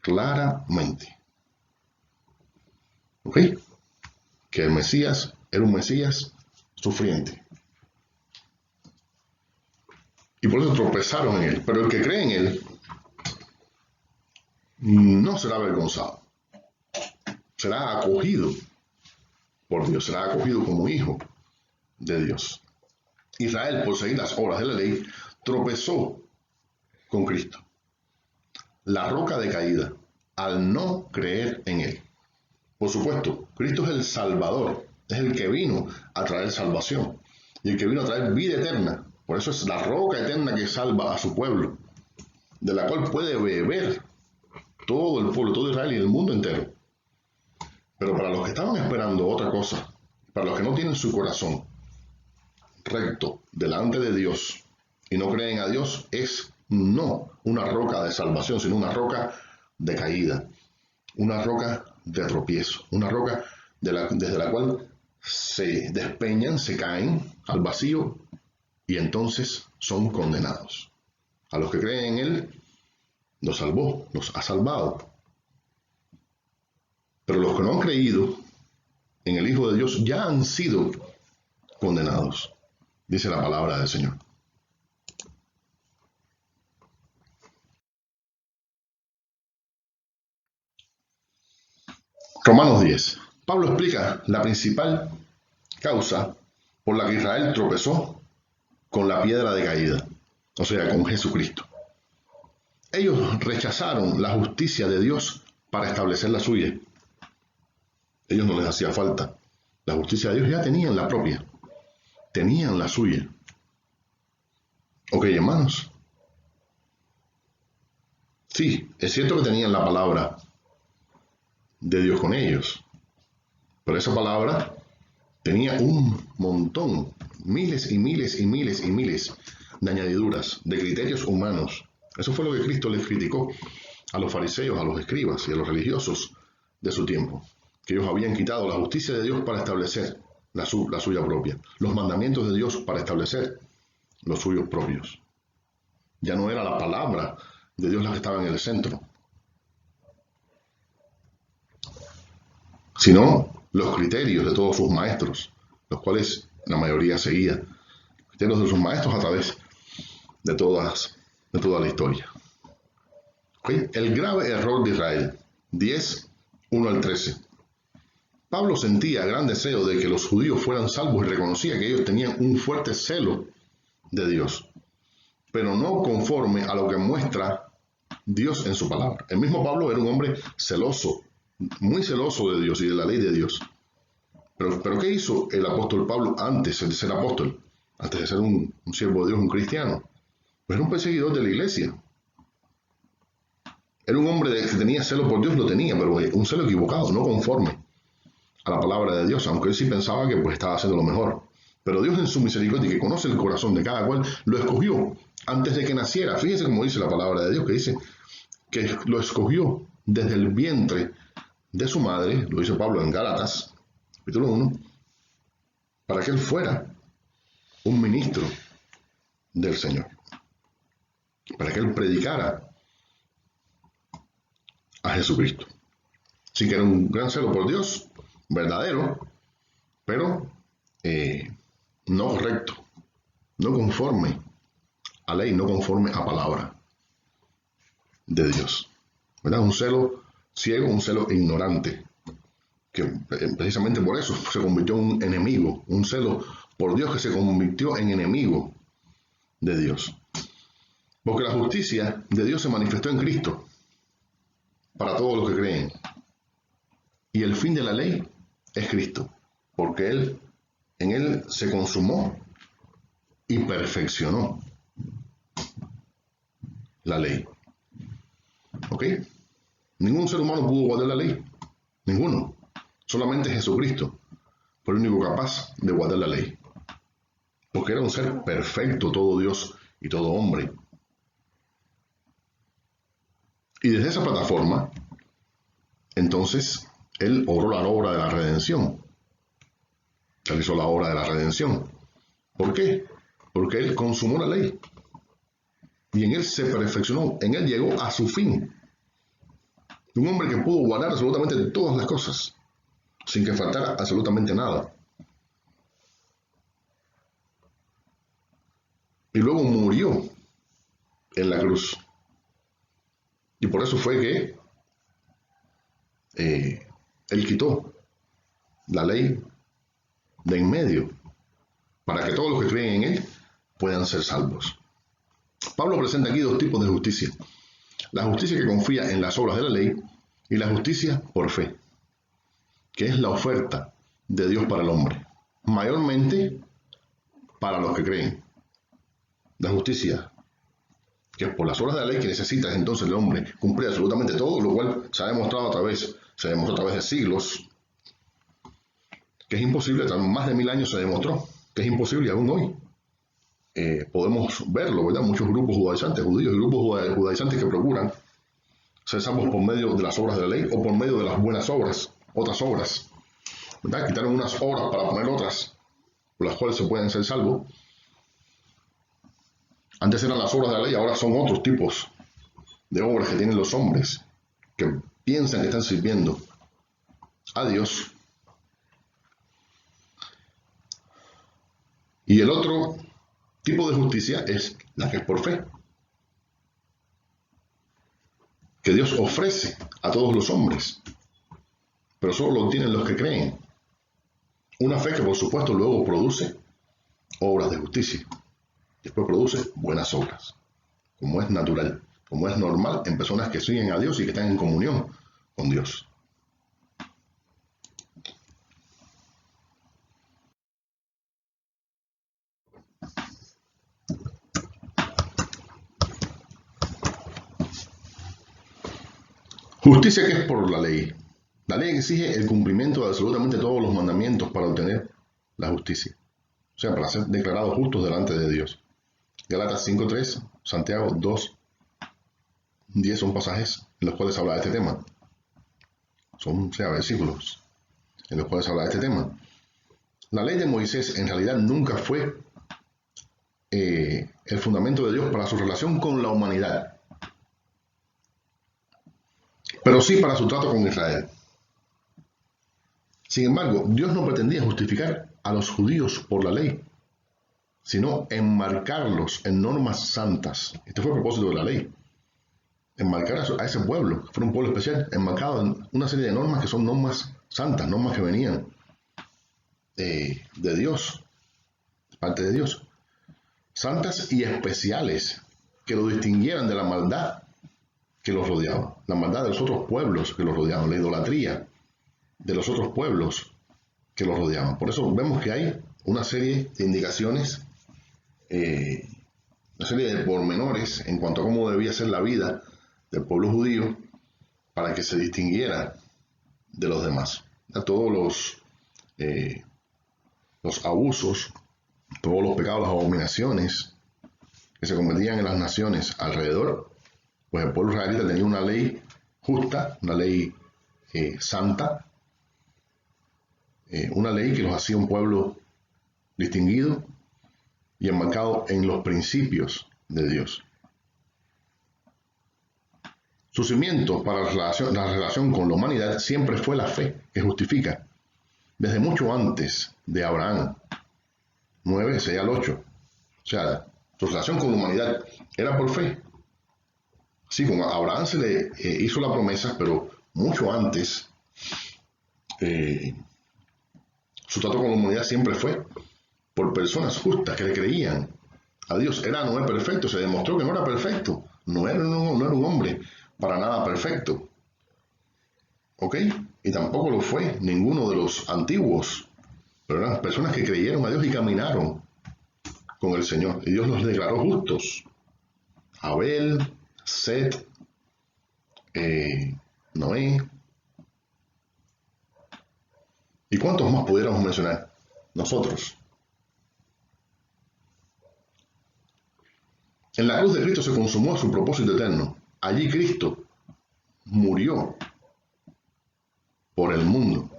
claramente. ¿Ok? Que el Mesías era un Mesías sufriente. Y por eso tropezaron en él. Pero el que cree en él no será avergonzado. Será acogido por Dios, será acogido como hijo de Dios. Israel, por seguir las obras de la ley, tropezó con Cristo, la roca de caída, al no creer en él. Por supuesto, Cristo es el Salvador, es el que vino a traer salvación y el que vino a traer vida eterna. Por eso es la roca eterna que salva a su pueblo, de la cual puede beber todo el pueblo, todo Israel y el mundo entero. Pero para los que estaban esperando otra cosa, para los que no tienen su corazón recto delante de Dios y no creen a Dios, es no una roca de salvación, sino una roca de caída, una roca de tropiezo, una roca desde la cual se despeñan, se caen al vacío y entonces son condenados. A los que creen en Él, los salvó, los ha salvado. Pero los que no han creído en el Hijo de Dios ya han sido condenados, dice la palabra del Señor. Romanos 10. Pablo explica la principal causa por la que Israel tropezó con la piedra de caída, o sea, con Jesucristo. Ellos rechazaron la justicia de Dios para establecer la suya. Ellos no les hacía falta. La justicia de Dios ya tenían la propia, tenían la suya. Ok, hermanos. Sí, es cierto que tenían la palabra de Dios con ellos, pero esa palabra tenía un montón, miles y miles y miles y miles de añadiduras, de criterios humanos. Eso fue lo que Cristo les criticó a los fariseos, a los escribas y a los religiosos de su tiempo, que ellos habían quitado la justicia de Dios para establecer la suya propia, los mandamientos de Dios para establecer los suyos propios. Ya no era la palabra de Dios la que estaba en el centro, sino los criterios de todos sus maestros, los cuales la mayoría seguía, criterios de sus maestros a través de toda la historia. ¿Okay? El grave error de Israel, 10, 1 al 13. Pablo sentía gran deseo de que los judíos fueran salvos y reconocía que ellos tenían un fuerte celo de Dios, pero no conforme a lo que muestra Dios en su palabra. El mismo Pablo era un hombre celoso, muy celoso de Dios y de la ley de Dios. Pero ¿qué hizo el apóstol Pablo antes de ser apóstol? Antes de ser un siervo de Dios, un cristiano. Pues era un perseguidor de la iglesia. Era un hombre que tenía celo por Dios, lo tenía, pero un celo equivocado, no conforme a la palabra de Dios, aunque él sí pensaba que pues estaba haciendo lo mejor. Pero Dios en su misericordia, que conoce el corazón de cada cual, lo escogió antes de que naciera. Fíjese cómo dice la palabra de Dios, que dice que lo escogió desde el vientre de su madre, lo dice Pablo en Gálatas, capítulo 1, para que él fuera un ministro del Señor, para que él predicara a Jesucristo. Sí que era un gran celo por Dios, verdadero, pero no correcto, no conforme a ley, no conforme a palabra de Dios. ¿Verdad? Un celo ciego, un celo ignorante, que precisamente por eso se convirtió en un enemigo, un celo por Dios que se convirtió en enemigo de Dios. Porque la justicia de Dios se manifestó en Cristo para todos los que creen. Y el fin de la ley es Cristo, porque en Él se consumó y perfeccionó la ley. ¿Ok? Ningún ser humano pudo guardar la ley. Ninguno. Solamente Jesucristo fue el único capaz de guardar la ley. Porque era un ser perfecto, todo Dios y todo hombre. Y desde esa plataforma, entonces Él obró la obra de la redención. Realizó la obra de la redención. ¿Por qué? Porque Él consumó la ley. Y en Él se perfeccionó. En Él llegó a su fin. Un hombre que pudo guardar absolutamente todas las cosas, sin que faltara absolutamente nada. Y luego murió en la cruz. Y por eso fue que Él quitó la ley de en medio, para que todos los que creen en Él puedan ser salvos. Pablo presenta aquí dos tipos de justicia. La justicia que confía en las obras de la ley y la justicia por fe, que es la oferta de Dios para el hombre, mayormente para los que creen. La justicia, que es por las obras de la ley, que necesita entonces el hombre cumplir absolutamente todo, lo cual se demostró a través de siglos, que es imposible. Más de 1000 años se demostró que es imposible, y aún hoy podemos verlo, ¿verdad? Muchos grupos judaizantes, judíos y grupos judaizantes que procuran ser salvos por medio de las obras de la ley o por medio de las buenas obras, otras obras, ¿verdad? Quitaron unas obras para poner otras, por las cuales se pueden ser salvos. Antes eran las obras de la ley, ahora son otros tipos de obras que tienen los hombres que piensan que están sirviendo a Dios. Y el otro tipo de justicia es la que es por fe, que Dios ofrece a todos los hombres, pero solo lo obtienen los que creen. Una fe que por supuesto luego produce obras de justicia, después produce buenas obras, como es natural, como es normal en personas que siguen a Dios y que están en comunión con Dios. Justicia que es por la ley. La ley exige el cumplimiento de absolutamente todos los mandamientos para obtener la justicia, o sea, para ser declarados justos delante de Dios. Gálatas 5:3, Santiago 2:10 son pasajes en los cuales habla de este tema. Son versículos en los cuales habla de este tema. La ley de Moisés en realidad nunca fue el fundamento de Dios para su relación con la humanidad, pero sí para su trato con Israel. Sin embargo, Dios no pretendía justificar a los judíos por la ley, sino enmarcarlos en normas santas. Este fue el propósito de la ley. Enmarcar a ese pueblo, que fue un pueblo especial, enmarcado en una serie de normas que son normas santas, normas que venían de Dios, parte de Dios. Santas y especiales, que lo distinguieran de la maldad que los rodeaba, la maldad de los otros pueblos que los rodeaban, la idolatría de los otros pueblos que los rodeaban. Por eso vemos que hay una serie de indicaciones, una serie de pormenores en cuanto a cómo debía ser la vida del pueblo judío para que se distinguiera de los demás. A todos los abusos, todos los pecados, las abominaciones que se cometían en las naciones alrededor, pues el pueblo israelita tenía una ley justa, una ley santa, una ley que los hacía un pueblo distinguido y enmarcado en los principios de Dios. Su cimiento para la relación con la humanidad siempre fue la fe, que justifica, desde mucho antes de Abraham, 9:6-8. O sea, su relación con la humanidad era por fe. Sí, con Abraham se le hizo la promesa, pero mucho antes su trato con la humanidad siempre fue por personas justas que le creían a Dios. No era perfecto, se demostró que no era perfecto, no era un hombre para nada perfecto, ¿ok? Y tampoco lo fue ninguno de los antiguos, pero eran personas que creyeron a Dios y caminaron con el Señor, y Dios los declaró justos. Abel, Set, Noé, ¿y cuántos más pudiéramos mencionar? Nosotros. En la cruz de Cristo se consumó su propósito eterno. Allí Cristo murió por el mundo.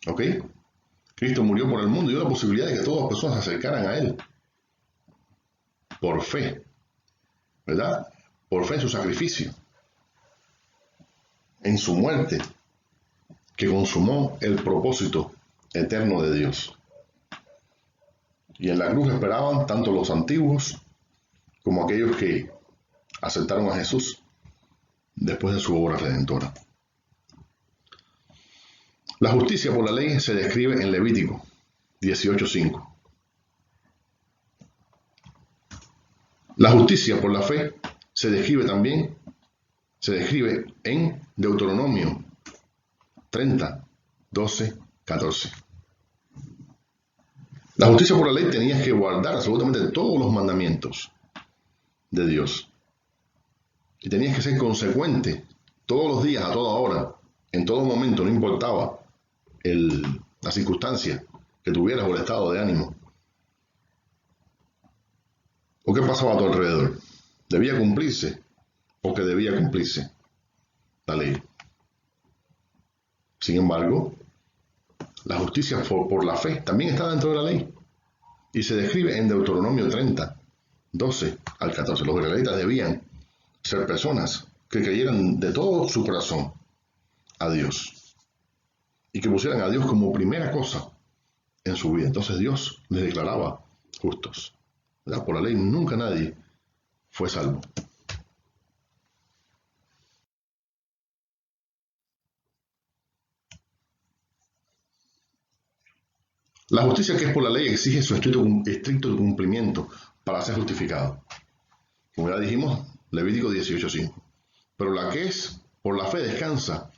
¿Ok? Cristo murió por el mundo y dio la posibilidad de que todas las personas se acercaran a Él. Por fe. ¿Verdad? Por fe en su sacrificio. En su muerte, que consumó el propósito eterno de Dios. Y en la cruz esperaban tanto los antiguos como aquellos que aceptaron a Jesús después de su obra redentora. La justicia por la ley se describe en Levítico 18:5. La justicia por la fe se describe en Deuteronomio 30:12-14. La justicia por la ley tenía que guardar absolutamente todos los mandamientos de Dios. Y tenías que ser consecuente todos los días, a toda hora, en todo momento, no importaba la circunstancia que tuvieras o el estado de ánimo. ¿O qué pasaba a tu alrededor? ¿Debía cumplirse o que debía cumplirse la ley? Sin embargo, la justicia por la fe también está dentro de la ley y se describe en Deuteronomio 30:12-14. Los israelitas debían ser personas que creyeran de todo su corazón a Dios y que pusieran a Dios como primera cosa en su vida. Entonces Dios les declaraba justos. ¿Verdad? Por la ley nunca nadie fue salvo. La justicia que es por la ley exige su estricto cumplimiento para ser justificado. Como ya dijimos, Levítico 18:5. Pero la que es por la fe descansa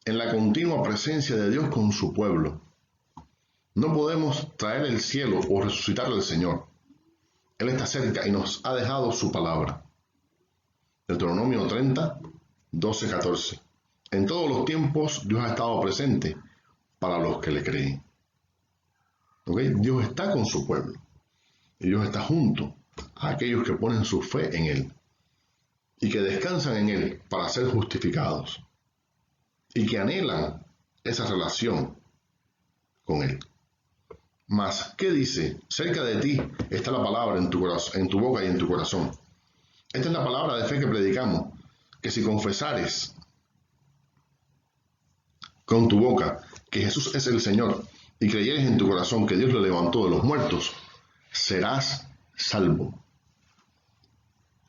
en la continua presencia de Dios con su pueblo. No podemos traer el cielo o resucitar al Señor. Él está cerca y nos ha dejado su palabra. Deuteronomio 30:12-14. En todos los tiempos Dios ha estado presente para los que le creen. ¿Okay? Dios está con su pueblo. Y Dios está junto a aquellos que ponen su fe en Él y que descansan en Él para ser justificados y que anhelan esa relación con Él. Mas, ¿qué dice? Cerca de ti está la palabra en tu corazón, en tu boca y en tu corazón. Esta es la palabra de fe que predicamos, que si confesares con tu boca que Jesús es el Señor y creyeres en tu corazón que Dios lo levantó de los muertos, serás salvo.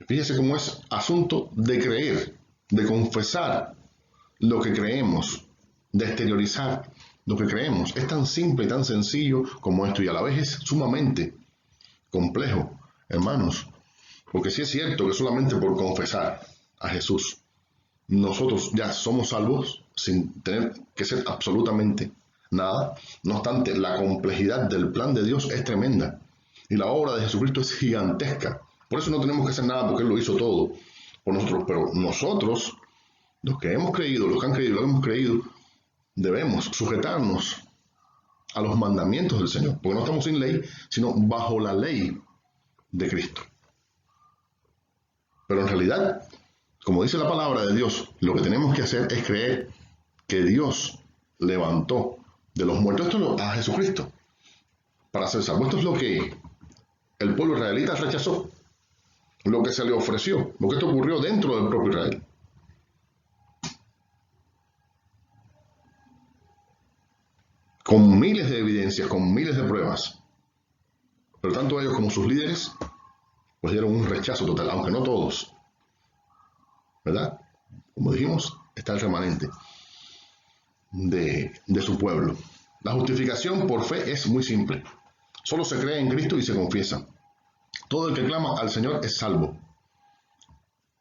Fíjese cómo es asunto de creer, de confesar lo que creemos, de exteriorizar lo que creemos. Es tan simple y tan sencillo como esto y a la vez es sumamente complejo, hermanos, porque sí es cierto que solamente por confesar a Jesús nosotros ya somos salvos sin tener que ser absolutamente nada. No obstante, la complejidad del plan de Dios es tremenda y la obra de Jesucristo es gigantesca. Por eso no tenemos que hacer nada porque Él lo hizo todo por nosotros. Pero nosotros, los que hemos creído, los que han creído, los que hemos creído, debemos sujetarnos a los mandamientos del Señor. Porque no estamos sin ley, sino bajo la ley de Cristo. Pero en realidad, como dice la palabra de Dios, lo que tenemos que hacer es creer que Dios levantó de los muertos a Jesucristo para ser salvo. Esto es lo que el pueblo israelita rechazó, lo que se le ofreció, lo que esto ocurrió dentro del propio Israel. Con miles de evidencias, con miles de pruebas. Pero tanto ellos como sus líderes pues dieron un rechazo total, aunque no todos. ¿Verdad? Como dijimos, está el remanente de su pueblo. La justificación por fe es muy simple. Solo se cree en Cristo y se confiesa. Todo el que clama al Señor es salvo.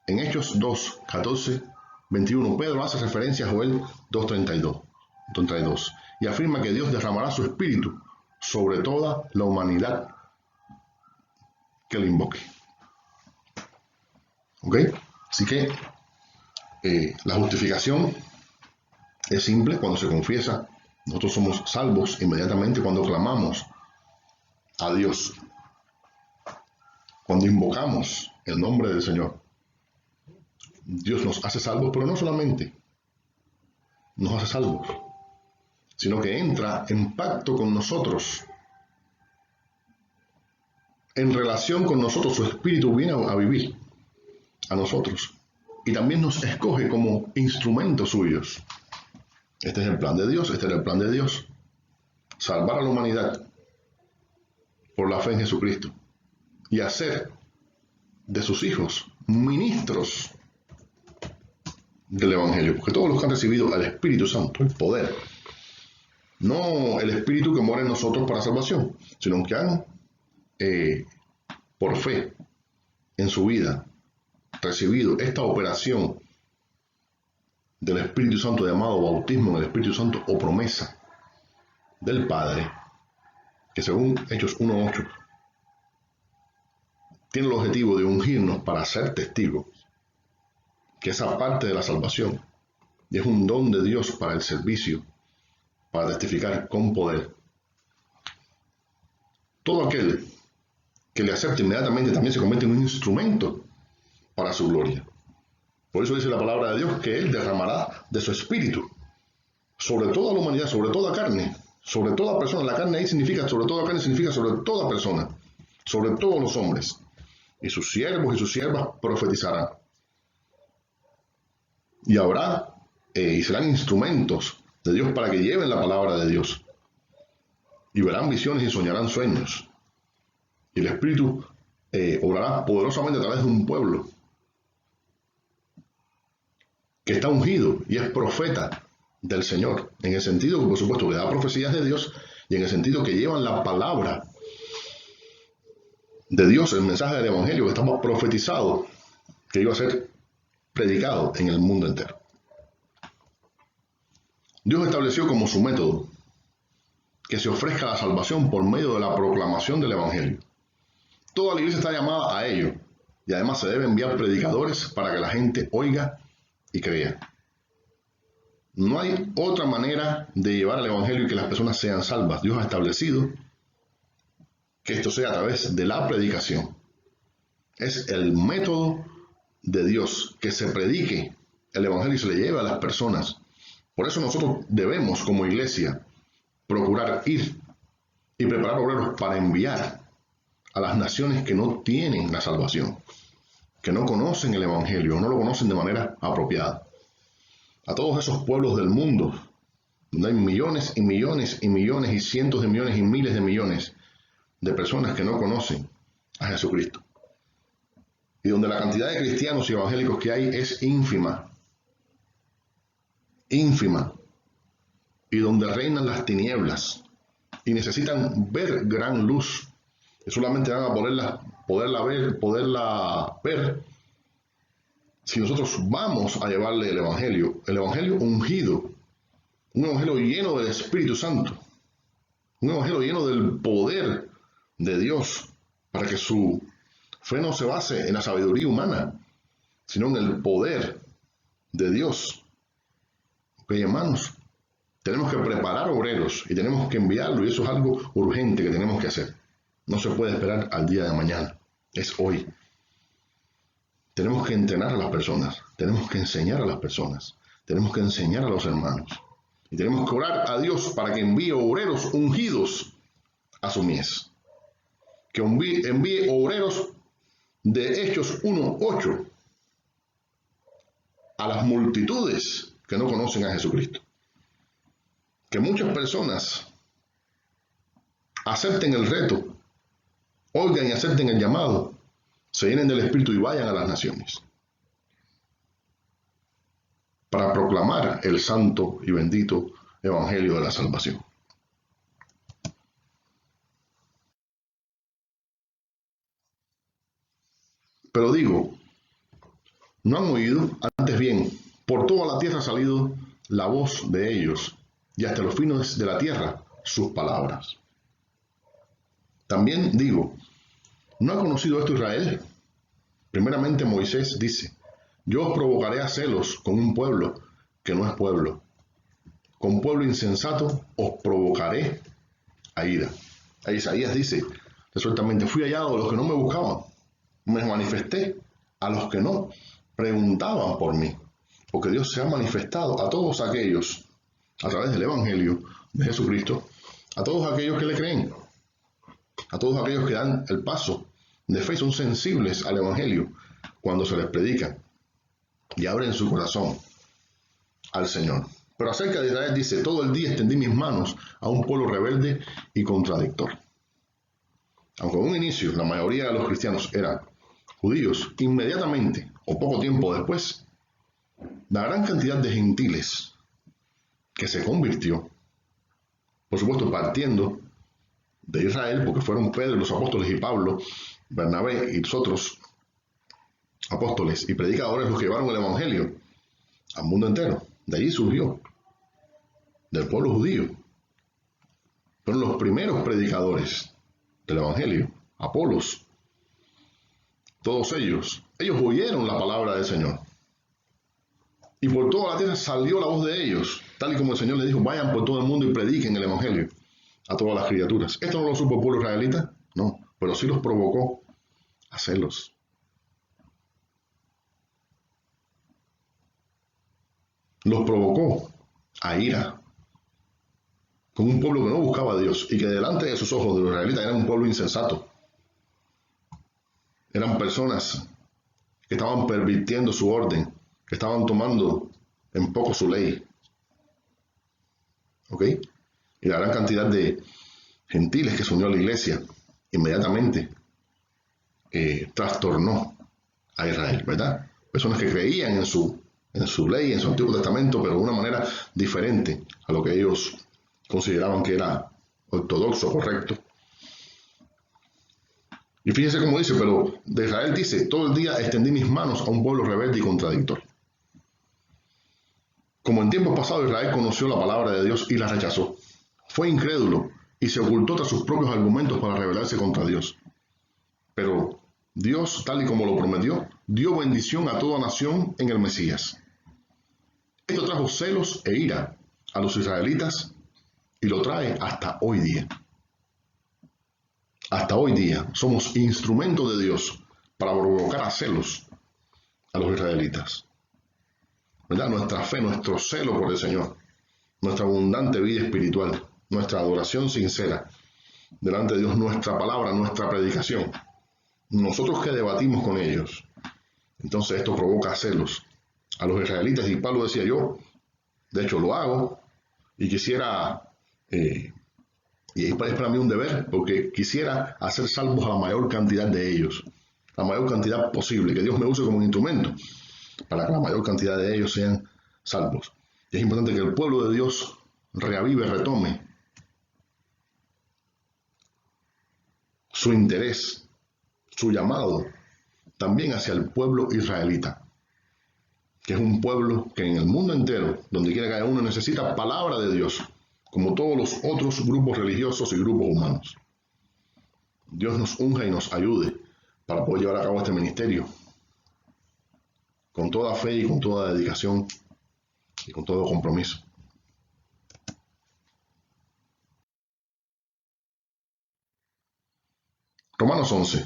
En Hechos 2:14-21, Pedro hace referencia a Joel 2:32 y afirma que Dios derramará su espíritu sobre toda la humanidad que le invoque. ¿Ok? Así que la justificación es simple cuando se confiesa. Nosotros somos salvos inmediatamente cuando clamamos a Dios, cuando invocamos el nombre del Señor. Dios nos hace salvos, pero no solamente nos hace salvos, sino que entra en pacto con nosotros. En relación con nosotros, su Espíritu viene a vivir a nosotros y también nos escoge como instrumentos suyos. Este es el plan de Dios, este es el plan de Dios. Salvar a la humanidad por la fe en Jesucristo y hacer de sus hijos ministros del Evangelio, porque todos los que han recibido al Espíritu Santo, el poder, no el Espíritu que mora en nosotros para salvación, sino que han, por fe en su vida, recibido esta operación del Espíritu Santo, llamado bautismo en el Espíritu Santo o promesa del Padre, que según Hechos 1:8 tiene el objetivo de ungirnos para ser testigos, que esa parte de la salvación y es un don de Dios para el servicio, para testificar con poder. Todo aquel que le acepte inmediatamente también se convierte en un instrumento para su gloria. Por eso dice la palabra de Dios que Él derramará de su Espíritu sobre toda la humanidad, sobre toda carne, sobre toda persona. La carne ahí significa, sobre toda carne significa sobre toda persona, sobre todos los hombres. Y sus siervos y sus siervas profetizarán. Y habrá, y serán instrumentos de Dios para que lleven la palabra de Dios. Y verán visiones y soñarán sueños. Y el Espíritu obrará poderosamente a través de un pueblo que está ungido y es profeta del Señor. En el sentido que, por supuesto, que da profecías de Dios y en el sentido que llevan la palabra de Dios, el mensaje del Evangelio que estamos profetizado, que iba a ser predicado en el mundo entero. Dios estableció como su método que se ofrezca la salvación por medio de la proclamación del Evangelio. Toda la iglesia está llamada a ello y además se deben enviar predicadores para que la gente oiga y crea. No hay otra manera de llevar el Evangelio y que las personas sean salvas. Dios ha establecido que esto sea a través de la predicación. Es el método de Dios que se predique el Evangelio y se le lleve a las personas. Por eso nosotros debemos, como iglesia, procurar ir y preparar obreros para enviar a las naciones que no tienen la salvación, que no conocen el Evangelio o no lo conocen de manera apropiada. A todos esos pueblos del mundo, donde hay millones y millones y millones y cientos de millones y miles de millones de personas que no conocen a Jesucristo. Y donde la cantidad de cristianos y evangélicos que hay es ínfima. Ínfima. Y donde reinan las tinieblas. Y necesitan ver gran luz. Que solamente van a poderla ver si nosotros vamos a llevarle el Evangelio ungido. Un Evangelio lleno del Espíritu Santo. Un Evangelio lleno del poder de Dios, para que su fe no se base en la sabiduría humana, sino en el poder de Dios. Ok, hermanos, tenemos que preparar obreros y tenemos que enviarlo, y eso es algo urgente que tenemos que hacer. No se puede esperar al día de mañana, es hoy. Tenemos que entrenar a las personas, tenemos que enseñar a las personas, tenemos que enseñar a los hermanos, y tenemos que orar a Dios para que envíe obreros ungidos a su mies. Que envíe obreros de Hechos 1:8 a las multitudes que no conocen a Jesucristo. Que muchas personas acepten el reto, oigan y acepten el llamado, se llenen del Espíritu y vayan a las naciones para proclamar el santo y bendito Evangelio de la salvación. Pero digo, no han oído, antes bien, por toda la tierra ha salido la voz de ellos, y hasta los fines de la tierra sus palabras. También digo, ¿no ha conocido esto Israel? Primeramente Moisés dice, yo os provocaré a celos con un pueblo que no es pueblo. Con pueblo insensato os provocaré a ira. A Isaías dice, resueltamente, fui hallado de los que no me buscaban. Me manifesté a los que no preguntaban por mí, porque Dios se ha manifestado a todos aquellos a través del Evangelio de Jesucristo a todos aquellos que le creen, a todos aquellos que dan el paso de fe y son sensibles al Evangelio cuando se les predica y abren su corazón al Señor. Pero acerca de Israel dice, todo el día extendí mis manos a un pueblo rebelde y contradictor. Aunque en un inicio la mayoría de los cristianos eran judíos, inmediatamente o poco tiempo después, la gran cantidad de gentiles que se convirtió, por supuesto partiendo de Israel, porque fueron Pedro, los apóstoles y Pablo, Bernabé y los otros apóstoles y predicadores los que llevaron el Evangelio al mundo entero. De allí surgió, del pueblo judío. Fueron los primeros predicadores del Evangelio, Apolos. Todos ellos oyeron la palabra del Señor. Y por toda la tierra salió la voz de ellos, tal y como el Señor les dijo, vayan por todo el mundo y prediquen el Evangelio a todas las criaturas. ¿Esto no lo supo el pueblo israelita? No, pero sí los provocó a hacerlos. Los provocó a ira con un pueblo que no buscaba a Dios y que delante de sus ojos de los israelitas era un pueblo insensato. Eran personas que estaban pervirtiendo su orden, que estaban tomando en poco su ley. ¿Ok? Y la gran cantidad de gentiles que se unió a la iglesia inmediatamente trastornó a Israel, ¿verdad? Personas que creían en su ley, en su Antiguo Testamento, pero de una manera diferente a lo que ellos consideraban que era ortodoxo, correcto. Y fíjense cómo dice, pero de Israel dice, todo el día extendí mis manos a un pueblo rebelde y contradictor. Como en tiempos pasados Israel conoció la palabra de Dios y la rechazó. Fue incrédulo y se ocultó tras sus propios argumentos para rebelarse contra Dios. Pero Dios, tal y como lo prometió, dio bendición a toda nación en el Mesías. Esto trajo celos e ira a los israelitas y lo trae hasta hoy día. Hasta hoy día somos instrumentos de Dios para provocar a celos a los israelitas. ¿Verdad? Nuestra fe, nuestro celo por el Señor, nuestra abundante vida espiritual, nuestra adoración sincera delante de Dios, nuestra palabra, nuestra predicación. Nosotros que debatimos con ellos, entonces esto provoca celos a los israelitas. Y Pablo decía, yo, de hecho lo hago, y quisiera, y es para mí un deber, porque quisiera hacer salvos a la mayor cantidad de ellos, la mayor cantidad posible, que Dios me use como un instrumento para que la mayor cantidad de ellos sean salvos. Y es importante que el pueblo de Dios reavive, retome su interés, su llamado, también hacia el pueblo israelita, que es un pueblo que en el mundo entero, donde quiera que haya uno, necesita palabra de Dios, como todos los otros grupos religiosos y grupos humanos. Dios nos unja y nos ayude para poder llevar a cabo este ministerio con toda fe y con toda dedicación y con todo compromiso. Romanos 11.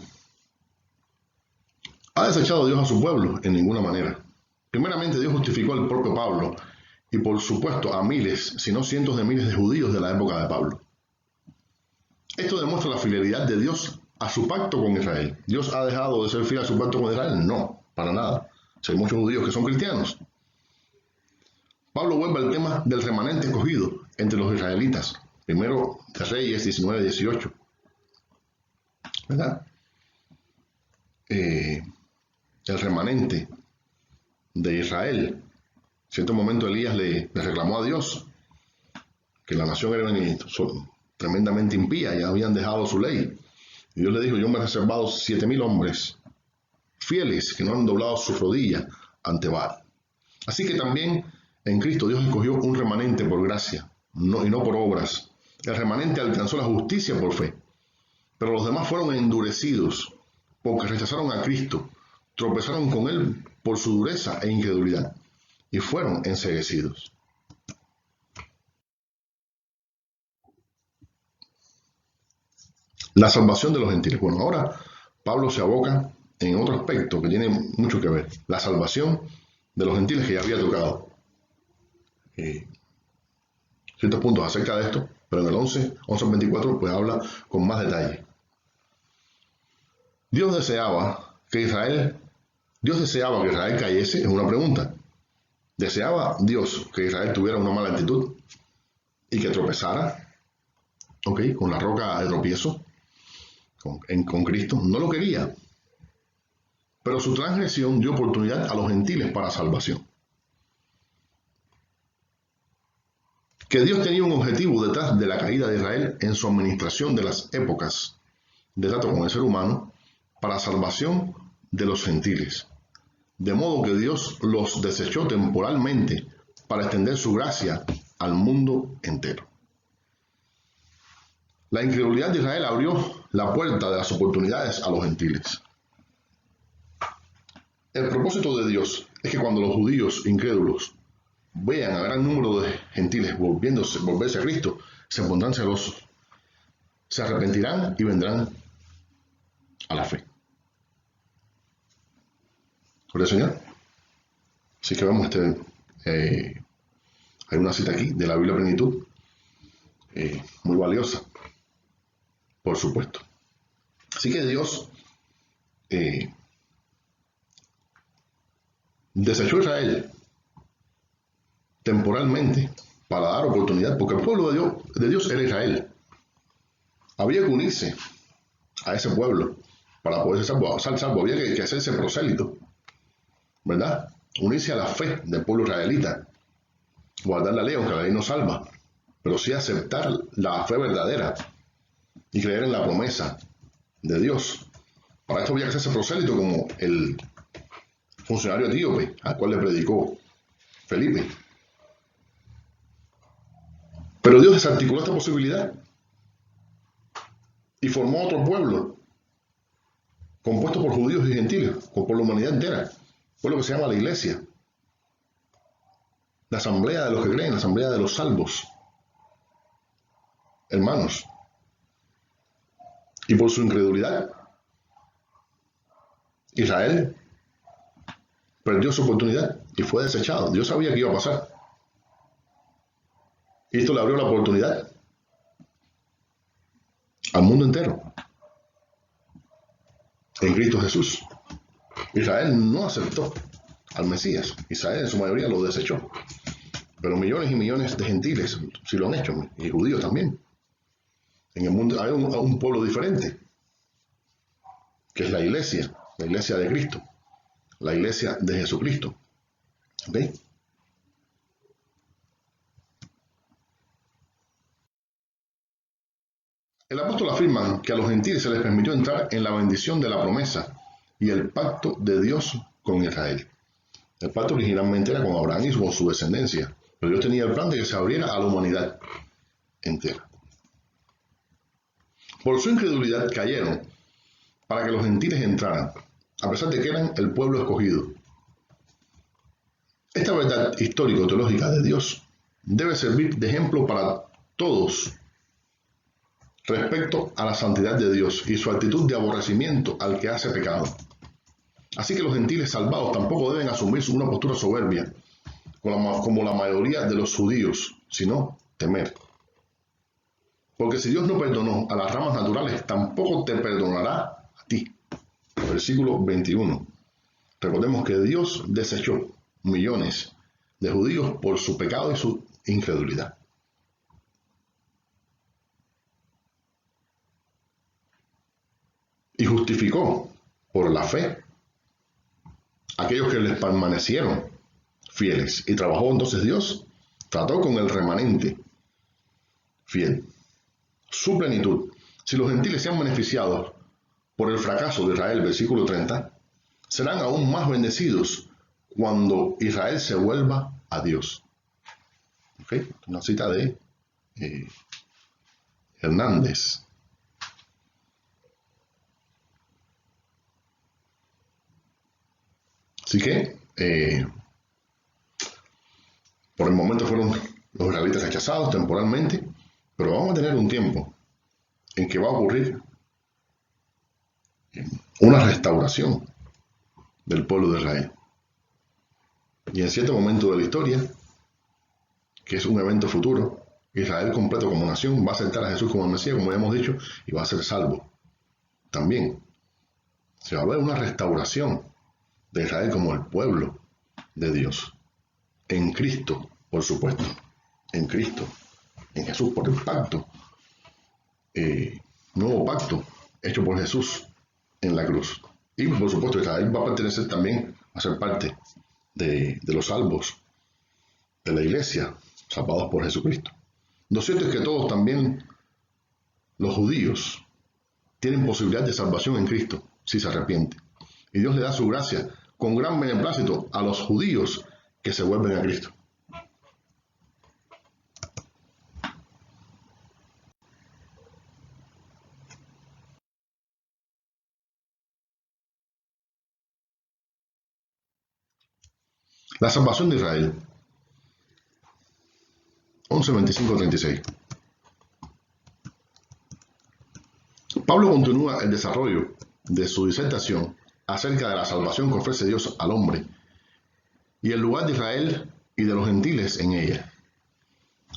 ¿Ha desechado Dios a su pueblo? En ninguna manera. Primeramente, Dios justificó al propio Pablo y por supuesto a miles, si no cientos de miles de judíos de la época de Pablo. Esto demuestra la fidelidad de Dios a su pacto con Israel. ¿Dios ha dejado de ser fiel a su pacto con Israel? No, para nada. Si hay muchos judíos que son cristianos. Pablo vuelve al tema del remanente escogido entre los israelitas. Primero de Reyes 19-18. ¿Verdad? El remanente de Israel. En cierto momento Elías le reclamó a Dios que la nación era tremendamente impía, ya habían dejado su ley. Y Dios le dijo, yo me he reservado 7,000 hombres fieles que no han doblado su rodilla ante Baal. Así que también en Cristo Dios escogió un remanente por gracia y no por obras. El remanente alcanzó la justicia por fe, pero los demás fueron endurecidos porque rechazaron a Cristo, tropezaron con Él por su dureza e incredulidad y fueron enceguecidos. La salvación de los gentiles. Bueno, ahora Pablo se aboca en otro aspecto que tiene mucho que ver. La salvación de los gentiles que ya había tocado ciertos puntos acerca de esto, pero en el 11:24, pues habla con más detalle. Dios deseaba que Israel cayese, es una pregunta. ¿Deseaba Dios que Israel tuviera una mala actitud y que tropezara, con la roca de tropiezo, con Cristo? No lo quería, pero su transgresión dio oportunidad a los gentiles para salvación. Que Dios tenía un objetivo detrás de la caída de Israel en su administración de las épocas de trato con el ser humano para salvación de los gentiles. De modo que Dios los desechó temporalmente para extender su gracia al mundo entero. La incredulidad de Israel abrió la puerta de las oportunidades a los gentiles. El propósito de Dios es que cuando los judíos incrédulos vean a gran número de gentiles volverse a Cristo, se pondrán celosos, se arrepentirán y vendrán a la fe. Gloria al Señor. Así que vamos, hay una cita aquí de la Biblia Plenitud, muy valiosa, por supuesto. Así que Dios desechó a Israel temporalmente para dar oportunidad, porque el pueblo de Dios era Israel. Había que unirse a ese pueblo para poder ser salvo. Había que hacerse prosélito, ¿verdad? Unirse a la fe del pueblo israelita, guardar la ley, aunque la ley no salva, pero sí aceptar la fe verdadera y creer en la promesa de Dios. Para esto había que hacerse prosélito, como el funcionario etíope al cual le predicó Felipe. Pero Dios desarticuló esta posibilidad y formó otro pueblo compuesto por judíos y gentiles, por la humanidad entera, pueblo que se llama la Iglesia, la asamblea de los que creen, la asamblea de los salvos, hermanos. Y por su incredulidad, Israel perdió su oportunidad y fue desechado. Dios sabía que iba a pasar. Y esto le abrió la oportunidad al mundo entero en Cristo Jesús. Israel no aceptó al Mesías. Israel en su mayoría lo desechó. Pero millones y millones de gentiles sí lo han hecho, y judíos también. En el mundo hay un pueblo diferente, que es la iglesia de Cristo, la iglesia de Jesucristo. ¿Ok? El apóstol afirma que a los gentiles se les permitió entrar en la bendición de la promesa y el pacto de Dios con Israel. El pacto originalmente era con Abraham y con su descendencia, pero Dios tenía el plan de que se abriera a la humanidad entera. Por su incredulidad cayeron para que los gentiles entraran, a pesar de que eran el pueblo escogido. Esta verdad histórico-teológica de Dios debe servir de ejemplo para todos respecto a la santidad de Dios y su actitud de aborrecimiento al que hace pecado. Así que los gentiles salvados tampoco deben asumir una postura soberbia, como la mayoría de los judíos, sino temer. Porque si Dios no perdonó a las ramas naturales, tampoco te perdonará a ti. Versículo 21. Recordemos que Dios desechó millones de judíos por su pecado y su incredulidad. Y justificó por la fe a aquellos que les permanecieron fieles. Y trabajó entonces Dios, trató con el remanente fiel. Su plenitud. Si los gentiles sean beneficiados por el fracaso de Israel, versículo 30, serán aún más bendecidos cuando Israel se vuelva a Dios. ¿Okay? Una cita de Hernández. Así que, por el momento fueron los israelitas rechazados temporalmente, pero vamos a tener un tiempo en que va a ocurrir una restauración del pueblo de Israel. Y en cierto momento de la historia, que es un evento futuro, Israel completo como nación va a aceptar a Jesús como el Mesías, como ya hemos dicho, y va a ser salvo. También se va a ver una restauración de Israel como el pueblo de Dios. En Cristo, por supuesto. En Cristo. En Jesús, por el pacto. Nuevo pacto hecho por Jesús en la cruz. Y por supuesto Israel va a pertenecer también a ser parte de los salvos de la iglesia, salvados por Jesucristo. Lo cierto es que todos también, los judíos, tienen posibilidad de salvación en Cristo si se arrepienten. Y Dios le da su gracia con gran beneplácito a los judíos que se vuelven a Cristo. La salvación de Israel. 11:25-36. Pablo continúa el desarrollo de su disertación acerca de la salvación que ofrece Dios al hombre y el lugar de Israel y de los gentiles en ella.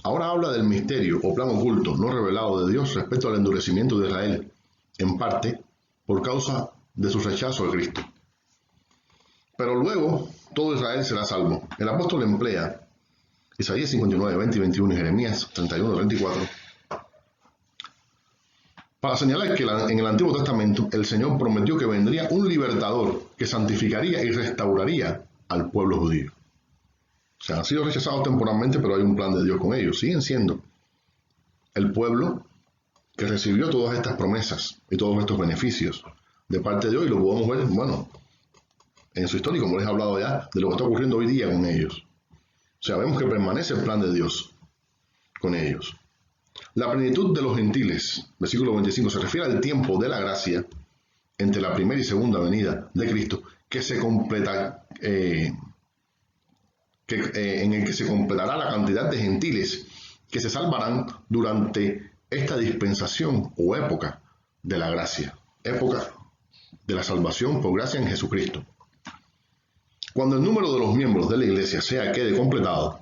Ahora habla del misterio o plan oculto no revelado de Dios respecto al endurecimiento de Israel, en parte por causa de su rechazo a Cristo. Pero luego todo Israel será salvo. El apóstol emplea Isaías 59, 20 y 21 y Jeremías 31, 34 para señalar que en el Antiguo Testamento el Señor prometió que vendría un libertador que santificaría y restauraría al pueblo judío. O sea, han sido rechazados temporalmente, pero hay un plan de Dios con ellos. Siguen siendo el pueblo que recibió todas estas promesas y todos estos beneficios de parte de Dios, y lo podemos ver, bueno, en su historia, como les he hablado ya, de lo que está ocurriendo hoy día con ellos. O sea, vemos que permanece el plan de Dios con ellos. La plenitud de los gentiles, versículo 25, se refiere al tiempo de la gracia entre la primera y segunda venida de Cristo, que se completa, en el que se completará la cantidad de gentiles que se salvarán durante esta dispensación o época de la gracia, época de la salvación por gracia en Jesucristo. Cuando el número de los miembros de la iglesia quede completado,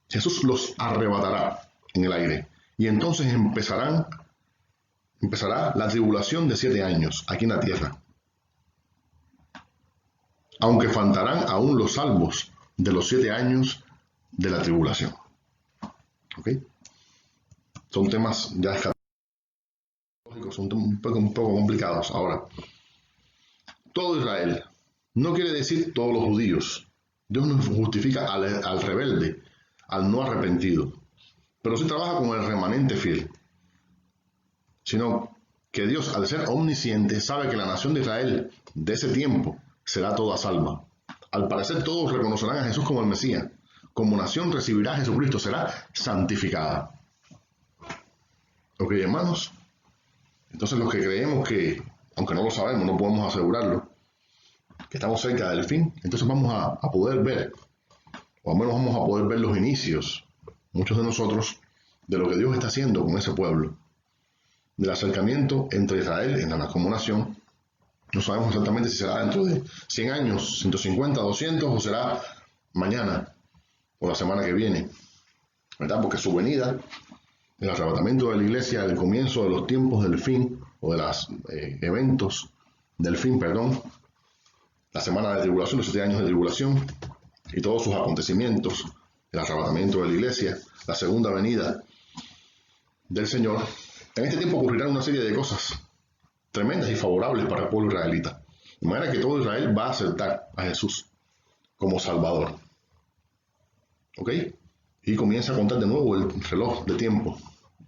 Jesús los arrebatará en el aire y entonces empezará la tribulación de 7 años aquí en la tierra. Aunque faltarán aún los salvos de los 7 años de la tribulación. ¿Ok? Son temas ya escatológicos, son un poco complicados. Ahora, todo Israel no quiere decir todos los judíos. Dios no justifica al rebelde, al no arrepentido, pero sí trabaja con el remanente fiel. Sino que Dios, al ser omnisciente, sabe que la nación de Israel de ese tiempo será toda salva. Al parecer todos reconocerán a Jesús como el Mesías. Como nación recibirá a Jesucristo, será santificada. Ok, hermanos. Entonces los que creemos que, aunque no lo sabemos, no podemos asegurarlo, que estamos cerca del fin, entonces vamos a poder ver, o al menos vamos a poder ver los inicios, muchos de nosotros, de lo que Dios está haciendo con ese pueblo, del acercamiento entre Israel como nación. No sabemos exactamente si será dentro de 100 años, 150, 200, o será mañana o la semana que viene, ¿verdad? Porque su venida, el arrebatamiento de la iglesia, el comienzo de los tiempos del fin, o de los eventos del fin, perdón, la semana de tribulación, los 7 años de tribulación y todos sus acontecimientos, el arrebatamiento de la iglesia, la segunda venida del Señor. En este tiempo ocurrirán una serie de cosas tremendas y favorables para el pueblo israelita. De manera que todo Israel va a aceptar a Jesús como Salvador. ¿Ok? Y comienza a contar de nuevo el reloj de tiempo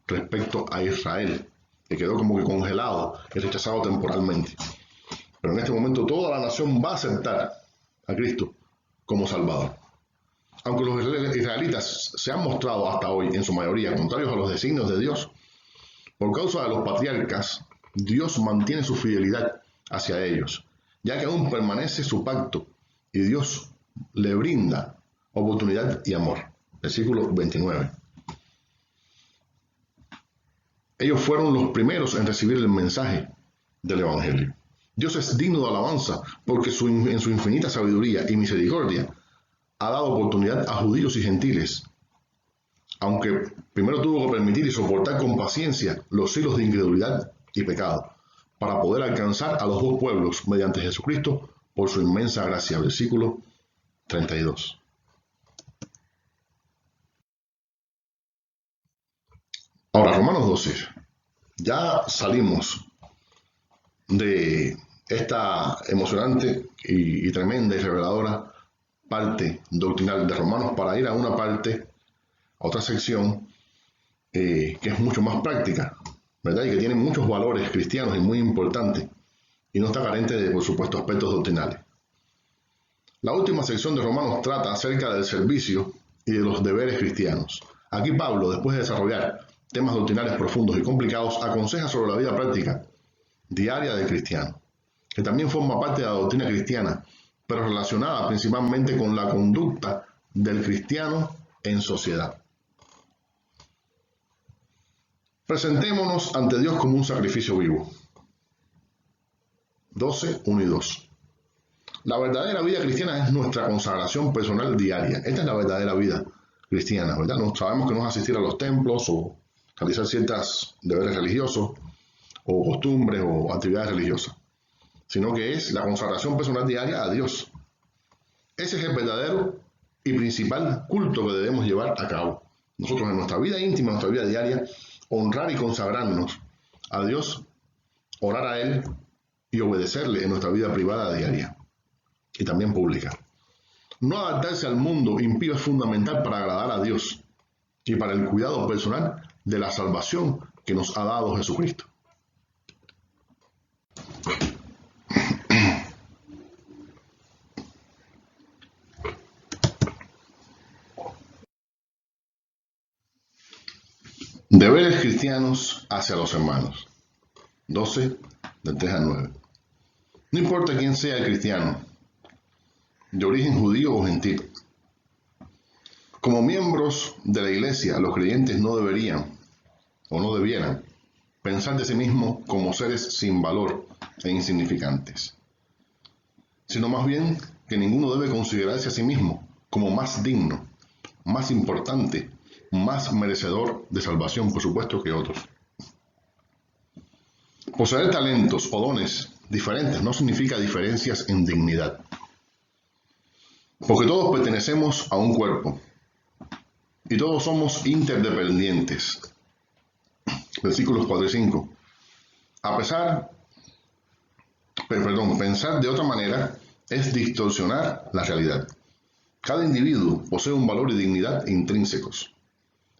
respecto a Israel, que quedó como que congelado y rechazado temporalmente. Pero en este momento toda la nación va a aceptar a Cristo como Salvador. Aunque los israelitas se han mostrado hasta hoy, en su mayoría, contrarios a los designios de Dios, por causa de los patriarcas, Dios mantiene su fidelidad hacia ellos, ya que aún permanece su pacto y Dios le brinda oportunidad y amor. Versículo 29. Ellos fueron los primeros en recibir el mensaje del Evangelio. Dios es digno de alabanza porque en su infinita sabiduría y misericordia ha dado oportunidad a judíos y gentiles aunque primero tuvo que permitir y soportar con paciencia los siglos de incredulidad y pecado, para poder alcanzar a los dos pueblos mediante Jesucristo por su inmensa gracia. Versículo 32. Ahora, Romanos 12. Ya salimos de esta emocionante y tremenda y reveladora parte doctrinal de Romanos para ir a una parte, a otra sección que es mucho más práctica, ¿verdad? Y que tiene muchos valores cristianos y muy importantes y no está carente de, por supuesto, aspectos doctrinales. La última sección de Romanos trata acerca del servicio y de los deberes cristianos. Aquí Pablo, después de desarrollar temas doctrinales profundos y complicados, aconseja sobre la vida práctica diaria del cristiano, que también forma parte de la doctrina cristiana, pero relacionada principalmente con la conducta del cristiano en sociedad. Presentémonos ante Dios como un sacrificio vivo. 12, 1 y 2. La verdadera vida cristiana es nuestra consagración personal diaria. Esta es la verdadera vida cristiana, ¿verdad? No sabemos que no es asistir a los templos o realizar ciertos deberes religiosos o costumbres o actividades religiosas, sino que es la consagración personal diaria a Dios. Ese es el verdadero y principal culto que debemos llevar a cabo. Nosotros en nuestra vida íntima, en nuestra vida diaria, honrar y consagrarnos a Dios, orar a Él y obedecerle en nuestra vida privada diaria y también pública. No adaptarse al mundo impío es fundamental para agradar a Dios y para el cuidado personal de la salvación que nos ha dado Jesucristo. Deberes cristianos hacia los hermanos. 12, del 3 al 9. No importa quién sea el cristiano, de origen judío o gentil. Como miembros de la iglesia, los creyentes no deberían o no debieran pensar de sí mismos como seres sin valor e insignificantes, sino más bien que ninguno debe considerarse a sí mismo como más digno, más importante, más merecedor de salvación, por supuesto, que otros. Poseer talentos o dones diferentes no significa diferencias en dignidad, porque todos pertenecemos a un cuerpo y todos somos interdependientes. Versículos 4 y 5. Pensar de otra manera es distorsionar la realidad. Cada individuo posee un valor y dignidad intrínsecos,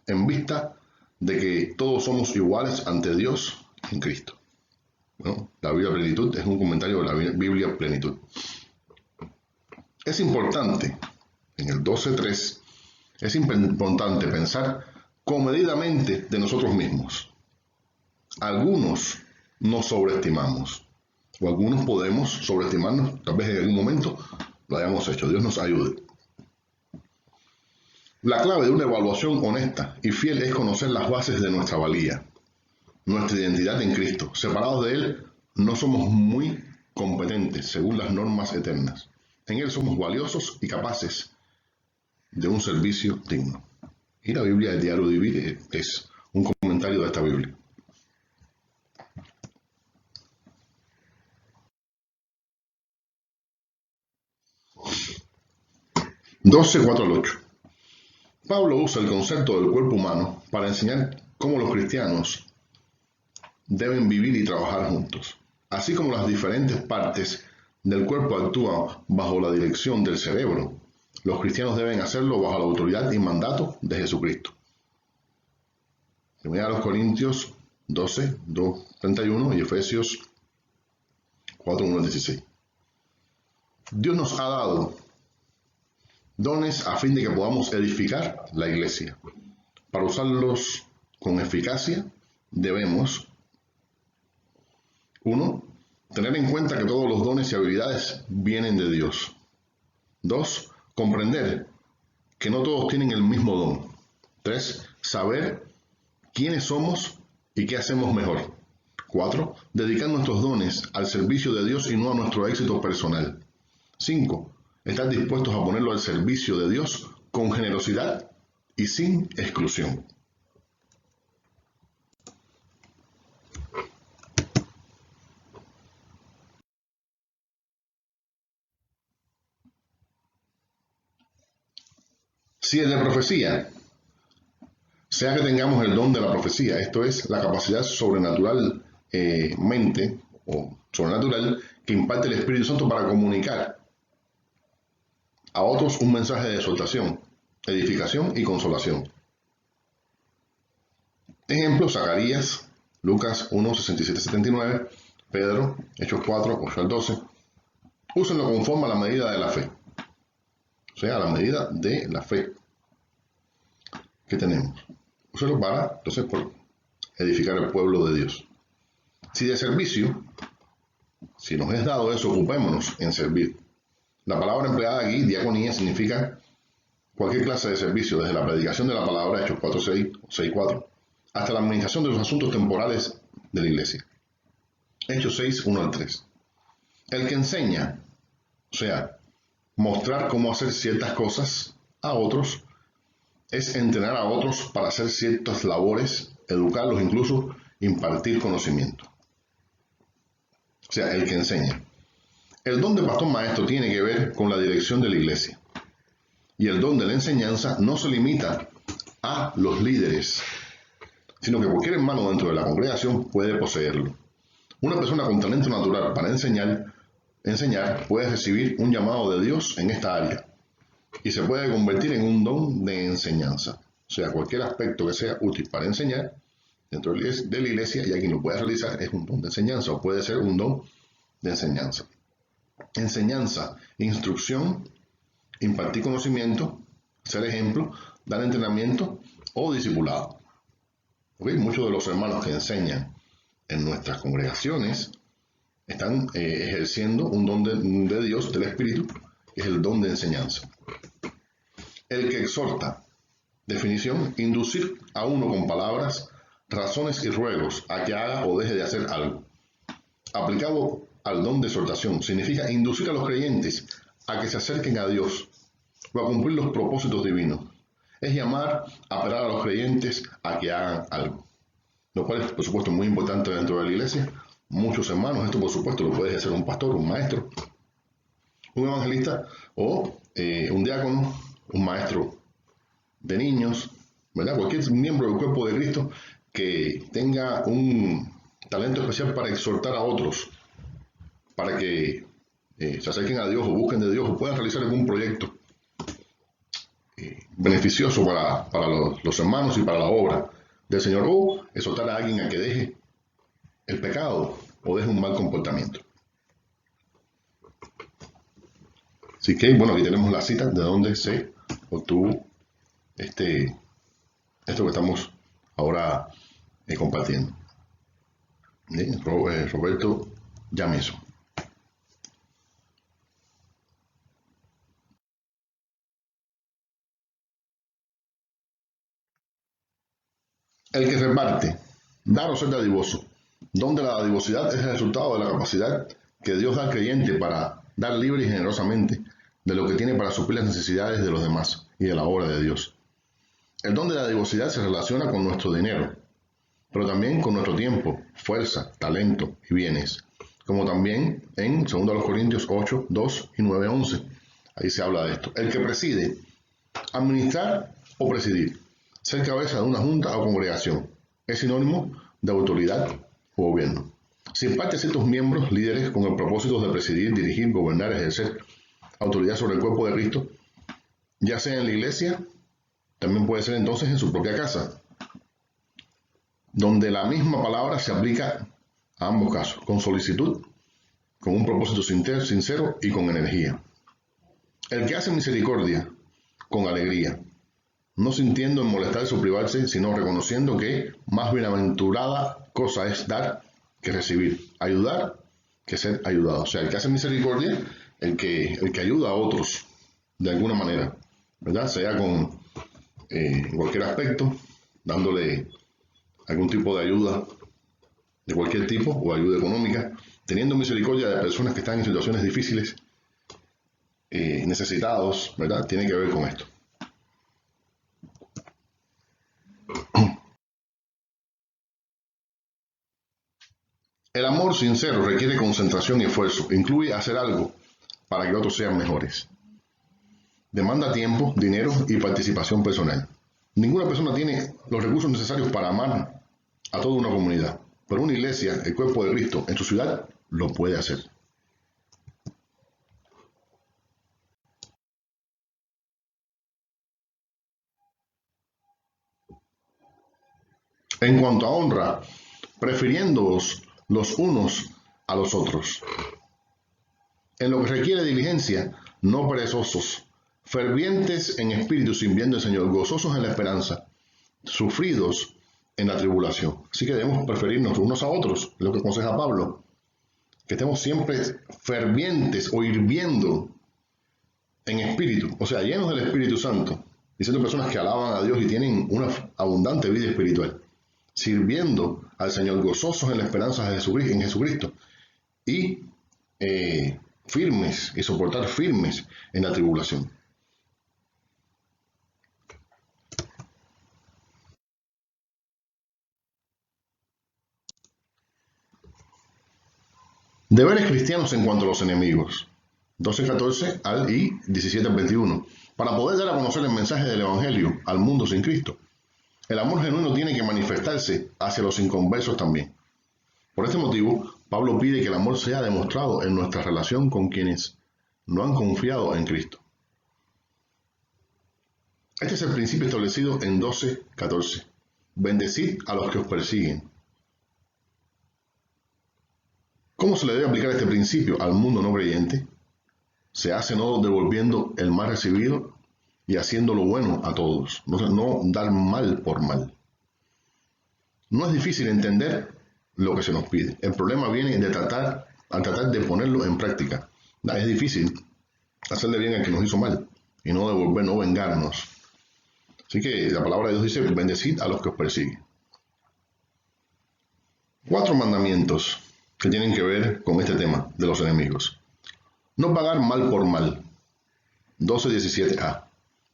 en vista de que todos somos iguales ante Dios en Cristo. ¿No? La Biblia Plenitud es un comentario de la Biblia Plenitud. Es importante, en el 12.3, es importante pensar comedidamente de nosotros mismos. Algunos nos sobreestimamos, o algunos podemos sobreestimarnos, tal vez en algún momento lo hayamos hecho. Dios nos ayude. La clave de una evaluación honesta y fiel es conocer las bases de nuestra valía, nuestra identidad en Cristo. Separados de Él, no somos muy competentes según las normas eternas. En Él somos valiosos y capaces de un servicio digno. Y la Biblia del Diario Vivir es un comentario de esta Biblia. (12, 4 al 8). Pablo usa el concepto del cuerpo humano para enseñar cómo los cristianos deben vivir y trabajar juntos. Así como las diferentes partes del cuerpo actúan bajo la dirección del cerebro, los cristianos deben hacerlo bajo la autoridad y mandato de Jesucristo. 1 Corintios 12, 2, 31 y Efesios 4, 1 al 16. Dios nos ha dado dones a fin de que podamos edificar la iglesia. Para usarlos con eficacia, debemos 1. Tener en cuenta que todos los dones y habilidades vienen de Dios. 2. Comprender que no todos tienen el mismo don. 3. Saber quiénes somos y qué hacemos mejor. 4. Dedicar nuestros dones al servicio de Dios y no a nuestro éxito personal. 5. Estar dispuestos a ponerlo al servicio de Dios con generosidad y sin exclusión. Si es de profecía, sea que tengamos el don de la profecía, esto es la capacidad sobrenatural o sobrenatural que imparte el Espíritu Santo para comunicar a otros un mensaje de exhortación, edificación y consolación. Ejemplo, Zacarías, Lucas 1, 67, 79, Pedro, Hechos 4, 8 al 12. Úsenlo conforme a la medida de la fe. O sea, a la medida de la fe que tenemos. Úsenlo para, entonces, por edificar el pueblo de Dios. Si de servicio, si nos es dado eso, ocupémonos en servir. La palabra empleada aquí, diaconía, significa cualquier clase de servicio, desde la predicación de la palabra, Hechos 4, 6, 6, 4, hasta la administración de los asuntos temporales de la iglesia. Hechos 6, 1 al 3. El que enseña, o sea, mostrar cómo hacer ciertas cosas a otros, es entrenar a otros para hacer ciertas labores, educarlos, incluso impartir conocimiento. O sea, el que enseña. El don de pastor maestro tiene que ver con la dirección de la iglesia. Y el don de la enseñanza no se limita a los líderes, sino que cualquier hermano dentro de la congregación puede poseerlo. Una persona con talento natural para enseñar puede recibir un llamado de Dios en esta área y se puede convertir en un don de enseñanza. O sea, cualquier aspecto que sea útil para enseñar dentro de la iglesia, y a quien lo pueda realizar, es un don de enseñanza o puede ser un don de enseñanza. Enseñanza, instrucción, impartir conocimiento, ser ejemplo, dar entrenamiento o discipulado. ¿Okay? Muchos de los hermanos que enseñan en nuestras congregaciones están ejerciendo un don de Dios, del Espíritu, que es el don de enseñanza. El que exhorta, definición, inducir a uno con palabras, razones y ruegos a que haga o deje de hacer algo. Aplicado al don de exhortación, significa inducir a los creyentes a que se acerquen a Dios o a cumplir los propósitos divinos. Es llamar, apelar a los creyentes a que hagan algo. Lo cual es, por supuesto, muy importante dentro de la iglesia. Muchos hermanos, esto por supuesto lo puede hacer un pastor, un maestro, un evangelista o un diácono, un maestro de niños, ¿verdad? Cualquier miembro del cuerpo de Cristo que tenga un talento especial para exhortar a otros, para que se acerquen a Dios o busquen de Dios o puedan realizar algún proyecto beneficioso para los hermanos y para la obra del Señor, o exhortar a alguien a que deje el pecado o deje un mal comportamiento. Así que, bueno, aquí tenemos la cita de donde se obtuvo esto que estamos ahora compartiendo. Roberto Llameso. El que reparte, dar o ser dadivoso, donde la dadivosidad es el resultado de la capacidad que Dios da al creyente para dar libre y generosamente de lo que tiene para suplir las necesidades de los demás y de la obra de Dios. El don de la dadivosidad se relaciona con nuestro dinero, pero también con nuestro tiempo, fuerza, talento y bienes, como también en 2 Corintios 8, 2 y 9, 11. Ahí se habla de esto. El que preside, administrar o presidir, ser cabeza de una junta o congregación, es sinónimo de autoridad o gobierno. Se imparte a ciertos miembros, líderes, con el propósito de presidir, dirigir, gobernar, ejercer autoridad sobre el cuerpo de Cristo, ya sea en la iglesia, también puede ser entonces en su propia casa, donde la misma palabra se aplica a ambos casos, con solicitud, con un propósito sincero y con energía. El que hace misericordia, con alegría, no sintiendo en molestarse o privarse, sino reconociendo que más bienaventurada cosa es dar que recibir, ayudar que ser ayudado. O sea, el que hace misericordia, el que ayuda a otros de alguna manera, ¿verdad? Sea con en cualquier aspecto, dándole algún tipo de ayuda de cualquier tipo o ayuda económica, teniendo misericordia de personas que están en situaciones difíciles, necesitados, ¿verdad? Tiene que ver con esto. El amor sincero requiere concentración y esfuerzo. Incluye hacer algo para que otros sean mejores. Demanda tiempo, dinero y participación personal. Ninguna persona tiene los recursos necesarios para amar a toda una comunidad, pero una iglesia, el cuerpo de Cristo, en su ciudad, lo puede hacer. En cuanto a honra, prefiriéndoos los unos a los otros. En lo que requiere diligencia, no perezosos, fervientes en espíritu, sirviendo al Señor, gozosos en la esperanza, sufridos en la tribulación. Así que debemos preferirnos unos a otros, lo que aconseja Pablo, que estemos siempre fervientes o hirviendo en espíritu, o sea, llenos del Espíritu Santo, y siendo personas que alaban a Dios y tienen una abundante vida espiritual, sirviendo al Señor, gozosos en la esperanza de en Jesucristo, y firmes, y soportar firmes en la tribulación. Deberes cristianos en cuanto a los enemigos. 12:14 y 17:21. Para poder dar a conocer el mensaje del Evangelio al mundo sin Cristo, el amor genuino tiene que manifestarse hacia los inconversos también. Por este motivo, Pablo pide que el amor sea demostrado en nuestra relación con quienes no han confiado en Cristo. Este es el principio establecido en 12:14. Bendecid a los que os persiguen. ¿Cómo se le debe aplicar este principio al mundo no creyente? Se hace no devolviendo el mal recibido y haciendo lo bueno a todos, no dar mal por mal. No es difícil entender lo que se nos pide. El problema viene de tratar de ponerlo en práctica. Es difícil hacerle bien al que nos hizo mal y no devolver, no vengarnos. Así que la palabra de Dios dice, bendecid a los que os persiguen. 4 mandamientos que tienen que ver con este tema de los enemigos. No pagar mal por mal. 12:17a.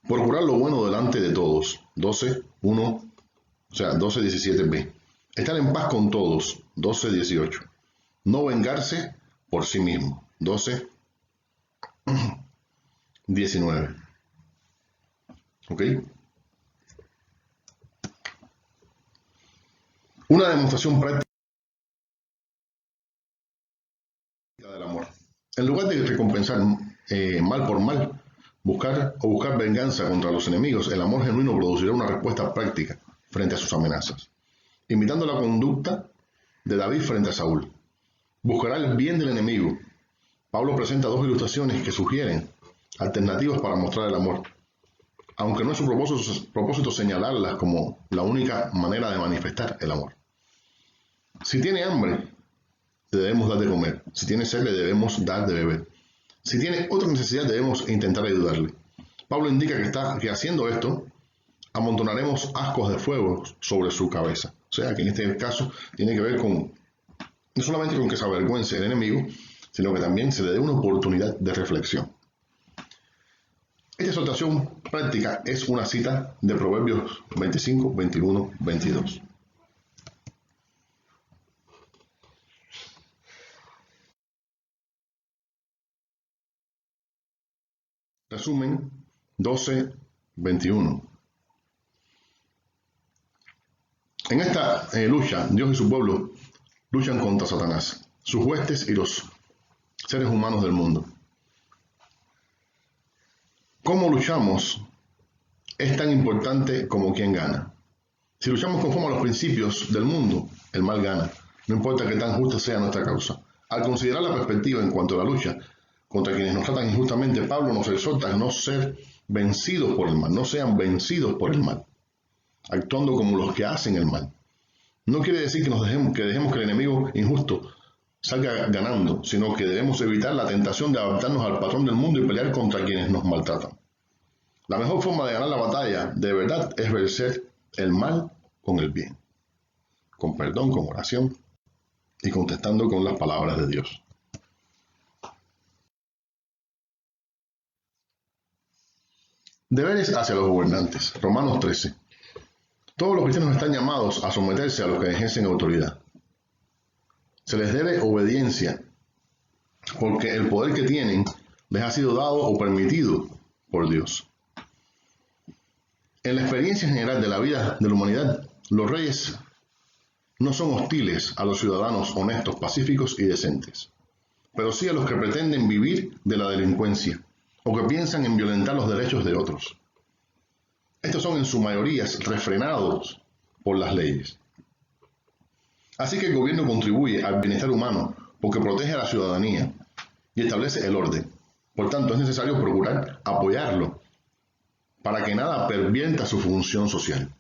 Procurar lo bueno delante de todos. 12:17b. Estar en paz con todos. 12:18. No vengarse por sí mismo. 12:19. ¿Ok? Una demostración práctica del amor. En lugar de recompensar mal por mal, buscar venganza contra los enemigos, el amor genuino producirá una respuesta práctica frente a sus amenazas. Imitando la conducta de David frente a Saúl. Buscará el bien del enemigo. Pablo presenta 2 ilustraciones que sugieren alternativas para mostrar el amor, aunque no es su propósito señalarlas como la única manera de manifestar el amor. Si tiene hambre, le debemos dar de comer. Si tiene sed, le debemos dar de beber. Si tiene otra necesidad, debemos intentar ayudarle. Pablo indica que haciendo esto, amontonaremos ascos de fuego sobre su cabeza. O sea, que en este caso tiene que ver con, no solamente con que se avergüence el enemigo, sino que también se le dé una oportunidad de reflexión. Esta exhortación práctica es una cita de Proverbios 25, 21, 22. Resumen 12:21. En esta lucha, Dios y su pueblo luchan contra Satanás, sus huestes y los seres humanos del mundo. ¿Cómo luchamos? Es tan importante como quién gana. Si luchamos conforme a los principios del mundo, el mal gana, no importa qué tan justa sea nuestra causa. Al considerar la perspectiva en cuanto a la lucha contra quienes nos tratan injustamente, Pablo nos exhorta a no ser vencidos por el mal, no sean vencidos por el mal, actuando como los que hacen el mal. No quiere decir que dejemos que el enemigo injusto salga ganando, sino que debemos evitar la tentación de adaptarnos al patrón del mundo y pelear contra quienes nos maltratan. La mejor forma de ganar la batalla de verdad es vencer el mal con el bien, con perdón, con oración y contestando con las palabras de Dios. Deberes hacia los gobernantes. Romanos 13. Todos los cristianos están llamados a someterse a los que ejercen autoridad. se les debe obediencia, porque el poder que tienen les ha sido dado o permitido por Dios. En la experiencia general de la vida de la humanidad, los reyes no son hostiles a los ciudadanos honestos, pacíficos y decentes, pero sí a los que pretenden vivir de la delincuencia o que piensan en violentar los derechos de otros. Estos son en su mayoría refrenados por las leyes. Así que el gobierno contribuye al bienestar humano porque protege a la ciudadanía y establece el orden. Por tanto, es necesario procurar apoyarlo para que nada pervierta su función social.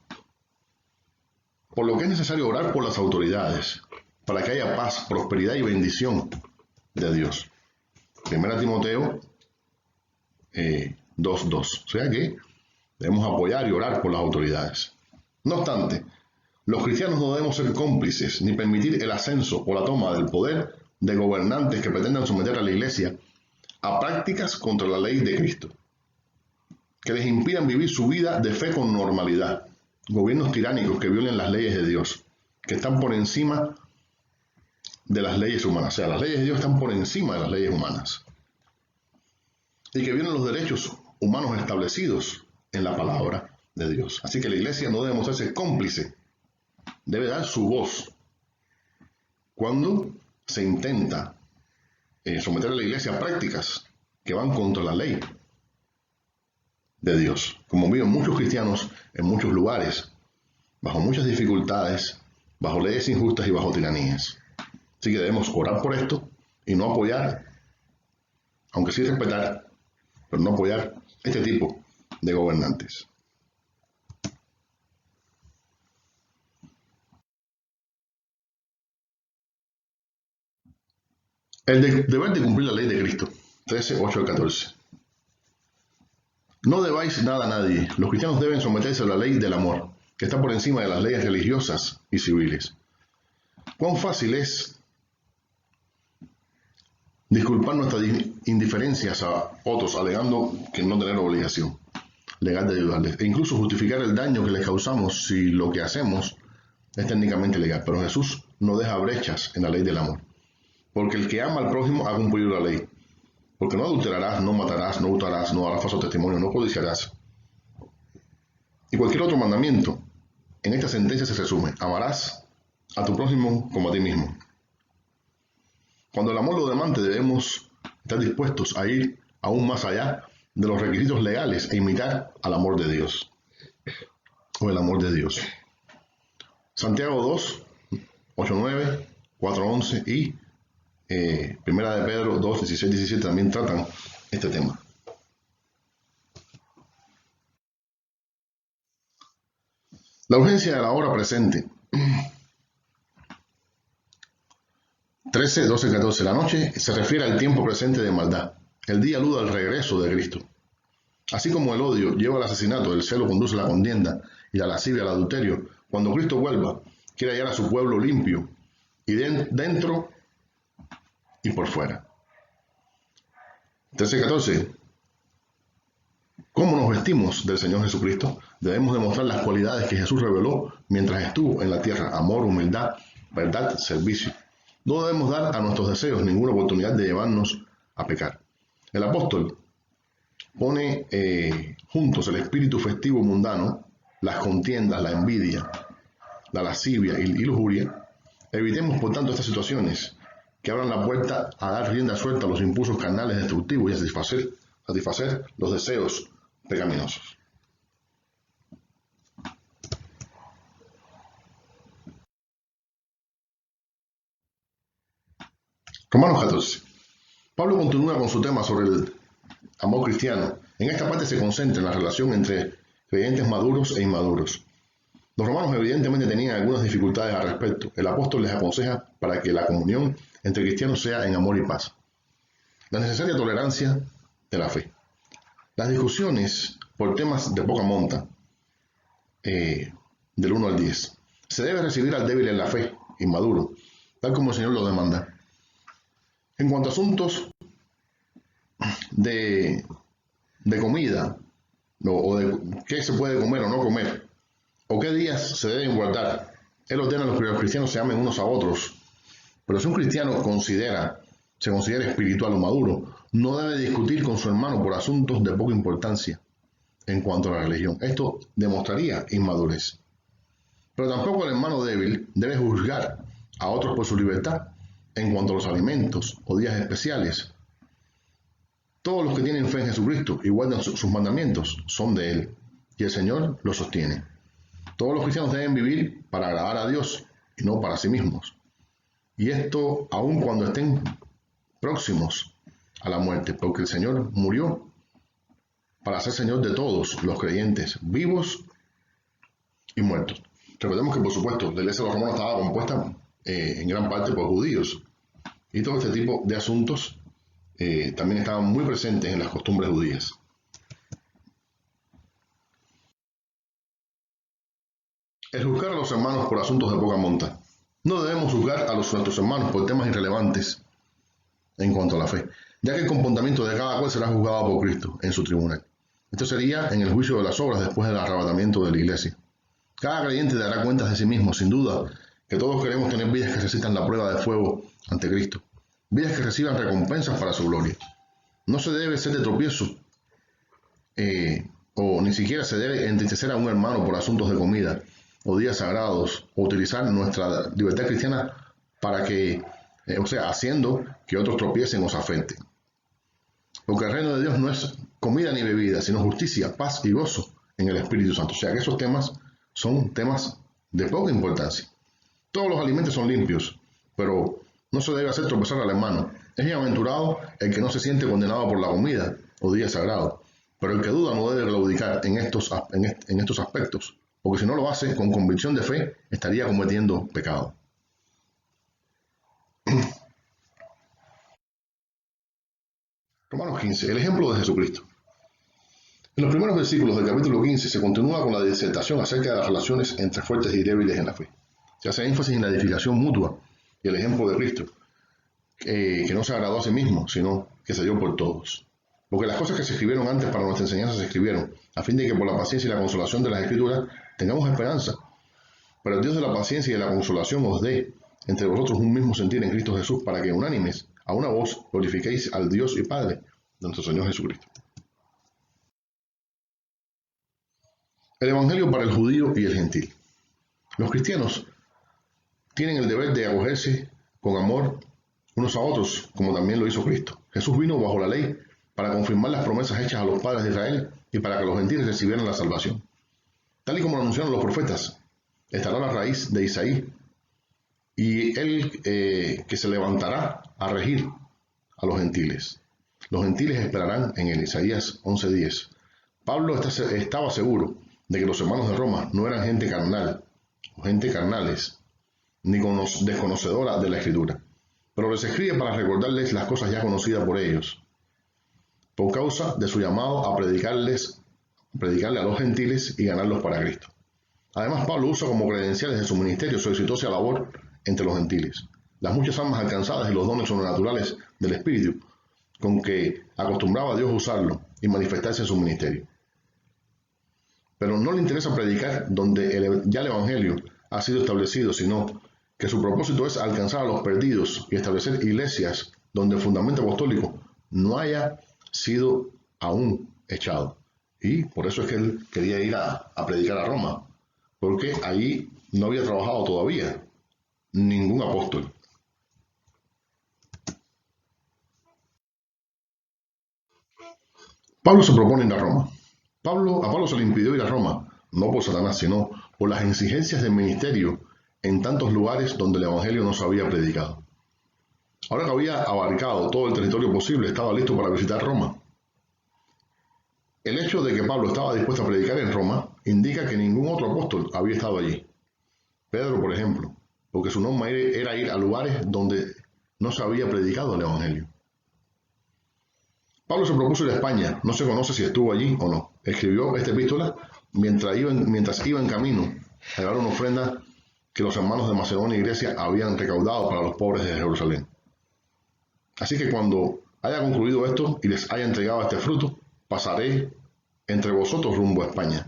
Por lo que es necesario orar por las autoridades, para que haya paz, prosperidad y bendición de Dios. 1 Timoteo 2:2. O sea que debemos apoyar y orar por las autoridades. No obstante, los cristianos no debemos ser cómplices ni permitir el ascenso o la toma del poder de gobernantes que pretendan someter a la Iglesia a prácticas contra la ley de Cristo, que les impidan vivir su vida de fe con normalidad. Gobiernos tiránicos que violen las leyes de Dios, que están por encima de las leyes humanas. O sea, las leyes de Dios están por encima de las leyes humanas. Y que violen los derechos humanos establecidos en la palabra de Dios. Así que la Iglesia no debe mostrarse cómplice. Debe dar su voz cuando se intenta someter a la Iglesia a prácticas que van contra la ley de Dios, como viven muchos cristianos en muchos lugares, bajo muchas dificultades, bajo leyes injustas y bajo tiranías. Así que debemos orar por esto y no apoyar, aunque sí respetar, pero no apoyar este tipo de gobernantes. El deber de cumplir la ley de Cristo, 13:8-14. No debáis nada a nadie. Los cristianos deben someterse a la ley del amor, que está por encima de las leyes religiosas y civiles. Cuán fácil es disculpar nuestras indiferencias a otros, alegando que no tener obligación legal de ayudarles, e incluso justificar el daño que les causamos si lo que hacemos es técnicamente legal. Pero Jesús no deja brechas en la ley del amor, porque el que ama al prójimo ha cumplido la ley. Porque no adulterarás, no matarás, no hurtarás, no darás falso testimonio, no codiciarás. Y cualquier otro mandamiento en esta sentencia se resume: amarás a tu prójimo como a ti mismo. Cuando el amor lo demande, debemos estar dispuestos a ir aún más allá de los requisitos legales e imitar al amor de Dios, o el amor de Dios. Santiago 2, 8-9, 4-11 y Primera de Pedro 2, 16-17 también tratan este tema. La urgencia de la hora presente. 13, 12, 14. La noche se refiere al tiempo presente de maldad. El día alude al regreso de Cristo. Así como el odio lleva al asesinato, el celo conduce a la contienda y la lascivia al adulterio, cuando Cristo vuelva, quiere hallar a su pueblo limpio y dentro y por fuera. 13, 14. ¿Cómo nos vestimos del Señor Jesucristo? Debemos demostrar las cualidades que Jesús reveló mientras estuvo en la tierra: amor, humildad, verdad, servicio. No debemos dar a nuestros deseos ninguna oportunidad de llevarnos a pecar. El apóstol pone juntos el espíritu festivo mundano, las contiendas, la envidia, la lascivia y lujuria. Evitemos, por tanto, estas situaciones que abran la puerta a dar rienda suelta a los impulsos carnales destructivos y a satisfacer los deseos pecaminosos. Romanos 14. Pablo continúa con su tema sobre el amor cristiano. En esta parte se concentra en la relación entre creyentes maduros e inmaduros. Los romanos evidentemente tenían algunas dificultades al respecto. El apóstol les aconseja para que la comunión entre cristianos sea en amor y paz. La necesaria tolerancia de la fe. Las discusiones por temas de poca monta, del 1 al 10. Se debe recibir al débil en la fe, inmaduro, tal como el Señor lo demanda. En cuanto a asuntos de comida, o de qué se puede comer o no comer, o qué días se deben guardar, Él ordena a los cristianos se amen unos a otros Pero si un cristiano se considera espiritual o maduro, no debe discutir con su hermano por asuntos de poca importancia en cuanto a la religión. Esto demostraría inmadurez. Pero tampoco el hermano débil debe juzgar a otros por su libertad en cuanto a los alimentos o días especiales. Todos los que tienen fe en Jesucristo y guardan sus mandamientos son de Él, y el Señor los sostiene. Todos los cristianos deben vivir para agradar a Dios y no para sí mismos. Y esto aun cuando estén próximos a la muerte, porque el Señor murió para ser Señor de todos los creyentes, vivos y muertos. Recordemos que, por supuesto, la iglesia de los romanos estaba compuesta en gran parte por judíos, y todo este tipo de asuntos también estaban muy presentes en las costumbres judías. El juzgar a los hermanos por asuntos de poca monta. No debemos juzgar a nuestros hermanos por temas irrelevantes en cuanto a la fe, ya que el comportamiento de cada cual será juzgado por Cristo en su tribunal. Esto sería en el juicio de las obras después del arrebatamiento de la iglesia. Cada creyente dará cuentas de sí mismo, sin duda, que todos queremos tener vidas que necesitan la prueba de fuego ante Cristo, vidas que reciban recompensas para su gloria. No se debe ser de tropiezo, o ni siquiera se debe entristecer a un hermano por asuntos de comida o días sagrados, o utilizar nuestra libertad cristiana para que, haciendo que otros tropiecen o se afecten. Porque el reino de Dios no es comida ni bebida, sino justicia, paz y gozo en el Espíritu Santo. O sea que esos temas son temas de poca importancia. Todos los alimentos son limpios, pero no se debe hacer tropezar al hermano. Es bienaventurado el que no se siente condenado por la comida o día sagrado, pero el que duda no debe claudicar en estos aspectos, porque si no lo hace con convicción de fe, estaría cometiendo pecado. Romanos 15, el ejemplo de Jesucristo. En los primeros versículos del capítulo 15 se continúa con la disertación acerca de las relaciones entre fuertes y débiles en la fe. Se hace énfasis en la edificación mutua y el ejemplo de Cristo, que no se agradó a sí mismo, sino que se dio por todos. Porque las cosas que se escribieron antes para nuestra enseñanza se escribieron, a fin de que por la paciencia y la consolación de las Escrituras tengamos esperanza. Pero el Dios de la paciencia y de la consolación os dé entre vosotros un mismo sentir en Cristo Jesús, para que unánimes, a una voz, glorifiquéis al Dios y Padre de nuestro Señor Jesucristo. El Evangelio para el judío y el gentil. Los cristianos tienen el deber de acogerse con amor unos a otros, como también lo hizo Cristo. Jesús vino bajo la ley para confirmar las promesas hechas a los padres de Israel y para que los gentiles recibieran la salvación. Tal y como lo anunciaron los profetas, estará la raíz de Isaí y él que se levantará a regir a los gentiles. Los gentiles esperarán en el Isaías 11:10. Pablo estaba seguro de que los hermanos de Roma no eran gente carnal, o gente carnales, ni desconocedora de la Escritura, pero les escribe para recordarles las cosas ya conocidas por ellos, por causa de su llamado a predicarle a los gentiles y ganarlos para Cristo. Además, Pablo usa como credenciales de su ministerio su exitosa labor entre los gentiles, las muchas almas alcanzadas y los dones sobrenaturales del Espíritu, con que acostumbraba a Dios usarlo y manifestarse en su ministerio. Pero no le interesa predicar donde ya el Evangelio ha sido establecido, sino que su propósito es alcanzar a los perdidos y establecer iglesias donde el fundamento apostólico no haya sido aún echado. Y por eso es que él quería ir a predicar a Roma, porque allí no había trabajado todavía ningún apóstol. Pablo se propone ir a Roma. A Pablo se le impidió ir a Roma, no por Satanás, sino por las exigencias del ministerio en tantos lugares donde el Evangelio no se había predicado. Ahora que había abarcado todo el territorio posible, estaba listo para visitar Roma. El hecho de que Pablo estaba dispuesto a predicar en Roma indica que ningún otro apóstol había estado allí. Pedro, por ejemplo, porque su norma era ir a lugares donde no se había predicado el Evangelio. Pablo se propuso ir a España, no se conoce si estuvo allí o no. Escribió esta epístola mientras iba en camino a llevar una ofrenda que los hermanos de Macedonia y Grecia habían recaudado para los pobres de Jerusalén. Así que cuando haya concluido esto y les haya entregado este fruto, pasaré entre vosotros rumbo a España.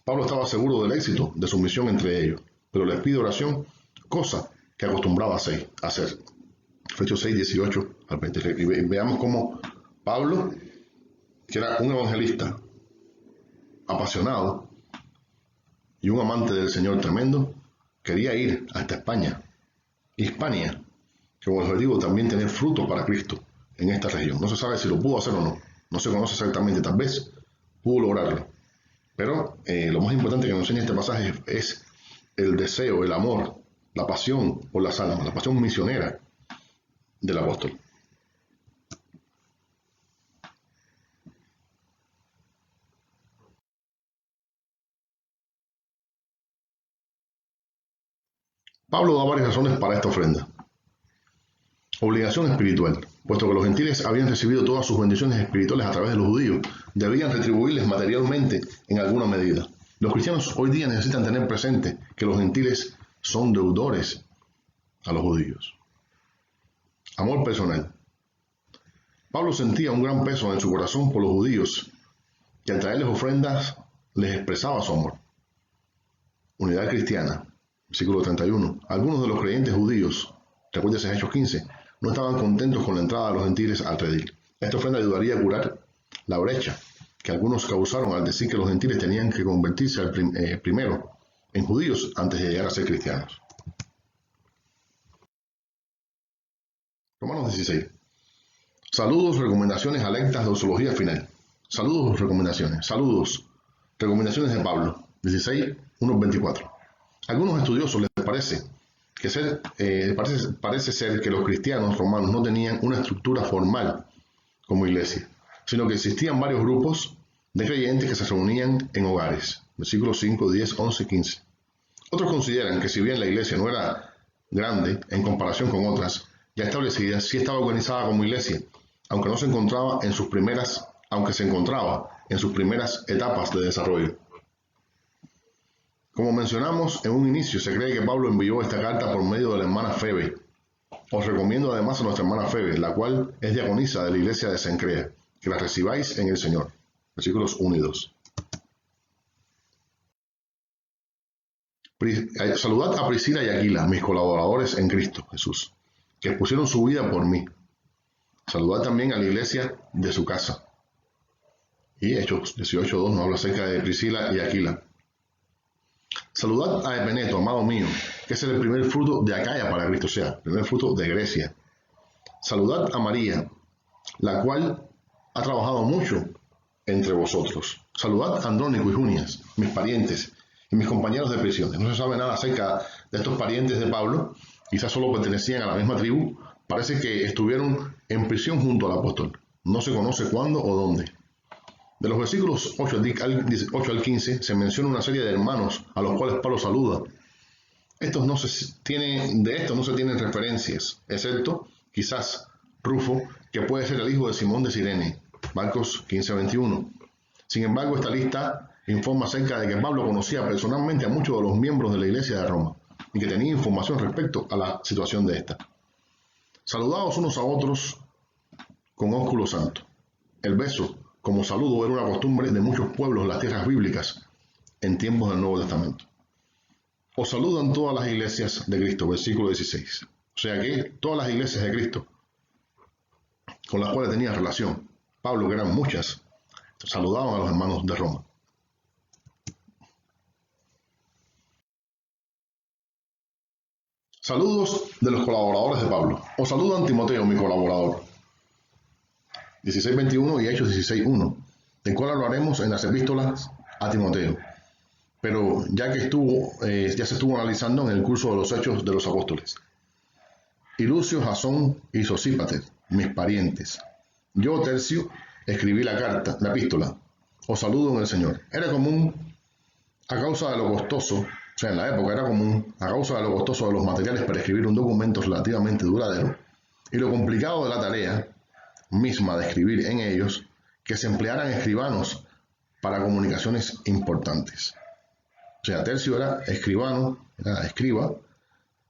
Pablo estaba seguro del éxito de su misión entre ellos, pero les pide oración, cosa que acostumbraba a hacer. Efesios 6, 18 al 20. Y veamos cómo Pablo, que era un evangelista apasionado y un amante del Señor tremendo, quería ir hasta España, Hispania, con el objetivo también tener fruto para Cristo en esta región. No se sabe si lo pudo hacer o no. No se conoce exactamente, tal vez pudo lograrlo. Pero lo más importante que nos enseña este pasaje es el deseo, el amor, la pasión por las almas, la pasión misionera del apóstol. Pablo da varias razones para esta ofrenda. Obligación espiritual. Puesto que los gentiles habían recibido todas sus bendiciones espirituales a través de los judíos, debían retribuirles materialmente en alguna medida. Los cristianos hoy día necesitan tener presente que los gentiles son deudores a los judíos. Amor personal. Pablo sentía un gran peso en su corazón por los judíos, que al traerles ofrendas les expresaba su amor. Unidad cristiana. Versículo 31. Algunos de los creyentes judíos, recuérdese Hechos 15, no estaban contentos con la entrada de los gentiles al redil. Esta ofrenda ayudaría a curar la brecha que algunos causaron al decir que los gentiles tenían que convertirse primero en judíos antes de llegar a ser cristianos. Romanos 16. Saludos, recomendaciones, alertas, doxología final. Saludos, recomendaciones. Saludos, recomendaciones de Pablo. 16, 1-24. Algunos estudiosos les parece ser que los cristianos romanos no tenían una estructura formal como iglesia, sino que existían varios grupos de creyentes que se reunían en hogares. Versículos 5, 10, 11 y 15. Otros consideran que si bien la iglesia no era grande en comparación con otras ya establecidas, sí estaba organizada como iglesia, aunque se encontraba en sus primeras etapas de desarrollo. Como mencionamos en un inicio, se cree que Pablo envió esta carta por medio de la hermana Febe. Os recomiendo además a nuestra hermana Febe, la cual es diaconisa de la iglesia de Cencrea, que la recibáis en el Señor. Versículos 1 y 2. Saludad a Priscila y Aquila, mis colaboradores en Cristo Jesús, que pusieron su vida por mí. Saludad también a la iglesia de su casa. Y Hechos 18:2 nos habla acerca de Priscila y Aquila. Saludad a Epeneto, amado mío, que es el primer fruto de Acaya para Cristo, o sea, el primer fruto de Grecia. Saludad a María, la cual ha trabajado mucho entre vosotros. Saludad a Andrónico y Junias, mis parientes y mis compañeros de prisiones. No se sabe nada acerca de estos parientes de Pablo, quizás solo pertenecían a la misma tribu. Parece que estuvieron en prisión junto al apóstol. No se conoce cuándo o dónde. De los versículos 8 al 15 se menciona una serie de hermanos a los cuales Pablo saluda. De estos no se tienen referencias, excepto quizás Rufo, que puede ser el hijo de Simón de Cirene, Marcos 15:21. Sin embargo, esta lista informa acerca de que Pablo conocía personalmente a muchos de los miembros de la iglesia de Roma y que tenía información respecto a la situación de esta. Saludaos unos a otros con ósculo santo. El beso como saludo era una costumbre de muchos pueblos de las tierras bíblicas en tiempos del Nuevo Testamento. Os saludan todas las iglesias de Cristo, versículo 16. O sea que todas las iglesias de Cristo con las cuales tenía relación Pablo, que eran muchas, saludaban a los hermanos de Roma. Saludos de los colaboradores de Pablo. Os saludan Timoteo, mi colaborador. 16:21 y Hechos 16:1, del cual hablaremos en las epístolas a Timoteo. Pero ya se estuvo analizando en el curso de los Hechos de los Apóstoles. Y Lucio, Jasón y Sosípater, mis parientes. Yo, Tercio, escribí la epístola. Os saludo en el Señor. Era común, a causa de lo costoso, o sea, en la época era común, a causa de lo costoso de los materiales para escribir un documento relativamente duradero, y lo complicado de la tarea misma de escribir en ellos, que se emplearan escribanos para comunicaciones importantes. O sea, Tercio era escriba,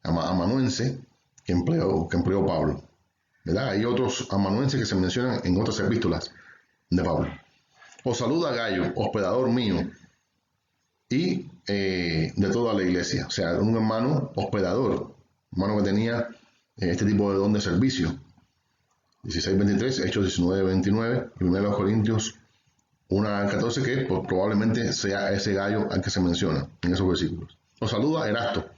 amanuense, que empleó Pablo. ¿Verdad? Hay otros amanuenses que se mencionan en otras epístolas de Pablo. Os saluda Gayo, hospedador mío, y de toda la iglesia. O sea, un hermano hospedador hermano que tenía este tipo de don de servicio. 16:23, Hechos 19:29, 1 Corintios 1:14, que pues, probablemente sea ese gallo al que se menciona en esos versículos. Nos saluda Erasto,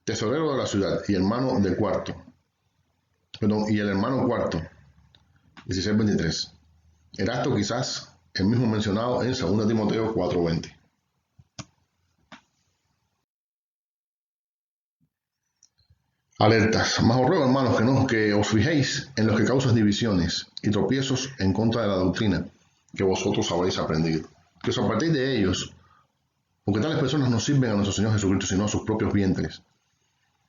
tesorero de la ciudad y hermano del cuarto. Y el hermano cuarto, 16:23. Erasto quizás el mismo mencionado en 2 Timoteo 4:20. Alertas. Más os ruego, hermanos, que os fijéis en los que causan divisiones y tropiezos en contra de la doctrina que vosotros habéis aprendido. Que os apartéis de ellos, porque tales personas no sirven a nuestro Señor Jesucristo, sino a sus propios vientres.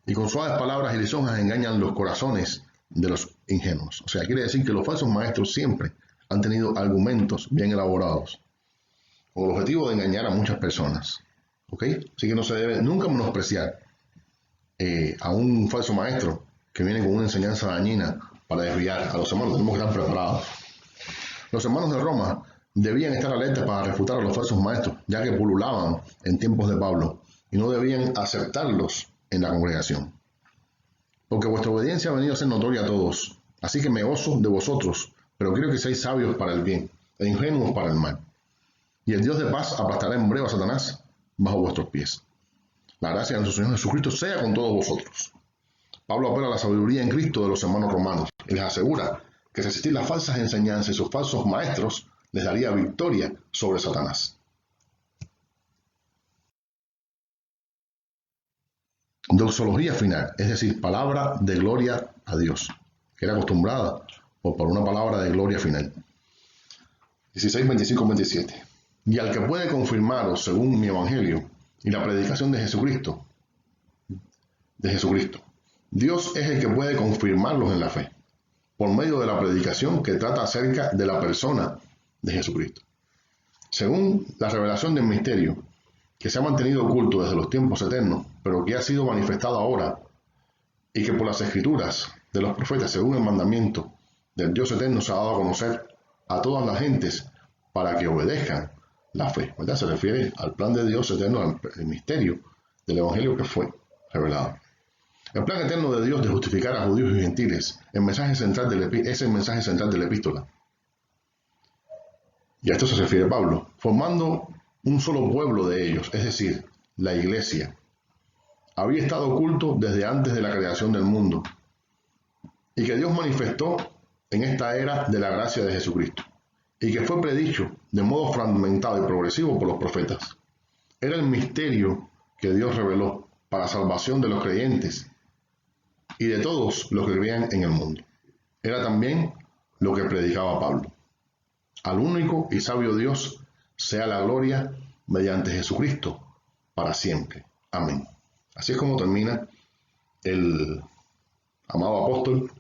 Y con suaves palabras y lisonjas engañan los corazones de los ingenuos. O sea, quiere decir que los falsos maestros siempre han tenido argumentos bien elaborados, con el objetivo de engañar a muchas personas. ¿Ok? Así que no se debe nunca menospreciar a un falso maestro que viene con una enseñanza dañina para desviar a los hermanos. Tenemos que estar preparados. Los hermanos de Roma debían estar alertas para refutar a los falsos maestros, ya que pululaban en tiempos de Pablo, y no debían aceptarlos en la congregación. Porque vuestra obediencia ha venido a ser notoria a todos. Así que me gozo de vosotros, pero quiero que seáis sabios para el bien e ingenuos para el mal. Y el Dios de paz aplastará en breve a Satanás bajo vuestros pies. La gracia de nuestro Señor Jesucristo sea con todos vosotros. Pablo apela a la sabiduría en Cristo de los hermanos romanos y les asegura que resistir las falsas enseñanzas y sus falsos maestros les daría victoria sobre Satanás. Doxología final, es decir, palabra de gloria a Dios, que era acostumbrada por una palabra de gloria final. 16:25-27. Y al que puede confirmaros según mi evangelio y la predicación de Jesucristo, Dios es el que puede confirmarlos en la fe, por medio de la predicación que trata acerca de la persona de Jesucristo. Según la revelación del misterio, que se ha mantenido oculto desde los tiempos eternos, pero que ha sido manifestado ahora, y que por las escrituras de los profetas, según el mandamiento del Dios eterno, se ha dado a conocer a todas las gentes para que obedezcan la fe. ¿Verdad? Se refiere al plan de Dios eterno, al misterio del evangelio que fue revelado. El plan eterno de Dios de justificar a judíos y gentiles, el mensaje central es el mensaje central de la epístola. Y a esto se refiere Pablo, formando un solo pueblo de ellos, es decir, la iglesia. Había estado oculto desde antes de la creación del mundo y que Dios manifestó en esta era de la gracia de Jesucristo y que fue predicho de modo fragmentado y progresivo por los profetas. Era el misterio que Dios reveló para salvación de los creyentes y de todos los que creían en el mundo. Era también lo que predicaba Pablo. Al único y sabio Dios sea la gloria mediante Jesucristo para siempre. Amén. Así es como termina el amado apóstol,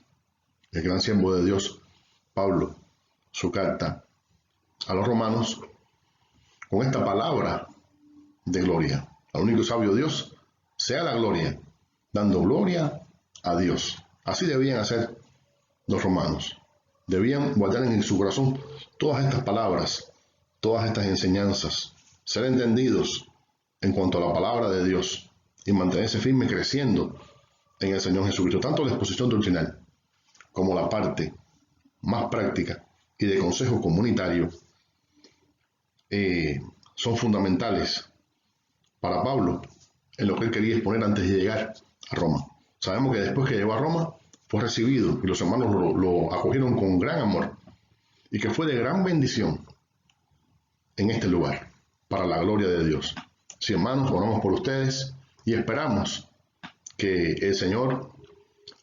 el gran siervo de Dios, Pablo, su carta a los romanos, con esta palabra de gloria. Al único y sabio Dios sea la gloria, dando gloria a Dios. Así debían hacer los romanos. Debían guardar en su corazón todas estas palabras, todas estas enseñanzas, ser entendidos en cuanto a la palabra de Dios y mantenerse firme creciendo en el Señor Jesucristo. Tanto la exposición doctrinal como la parte más práctica y de consejo comunitario son fundamentales para Pablo en lo que él quería exponer antes de llegar a Roma. Sabemos que después que llegó a Roma fue recibido y los hermanos lo acogieron con gran amor y que fue de gran bendición en este lugar para la gloria de Dios. Sí, hermanos, oramos por ustedes y esperamos que el Señor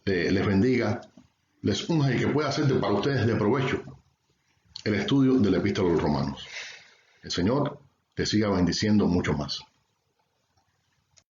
les bendiga, les unja y que pueda ser para ustedes de provecho el estudio de la Epístola a los Romanos. El Señor les siga bendiciendo mucho más.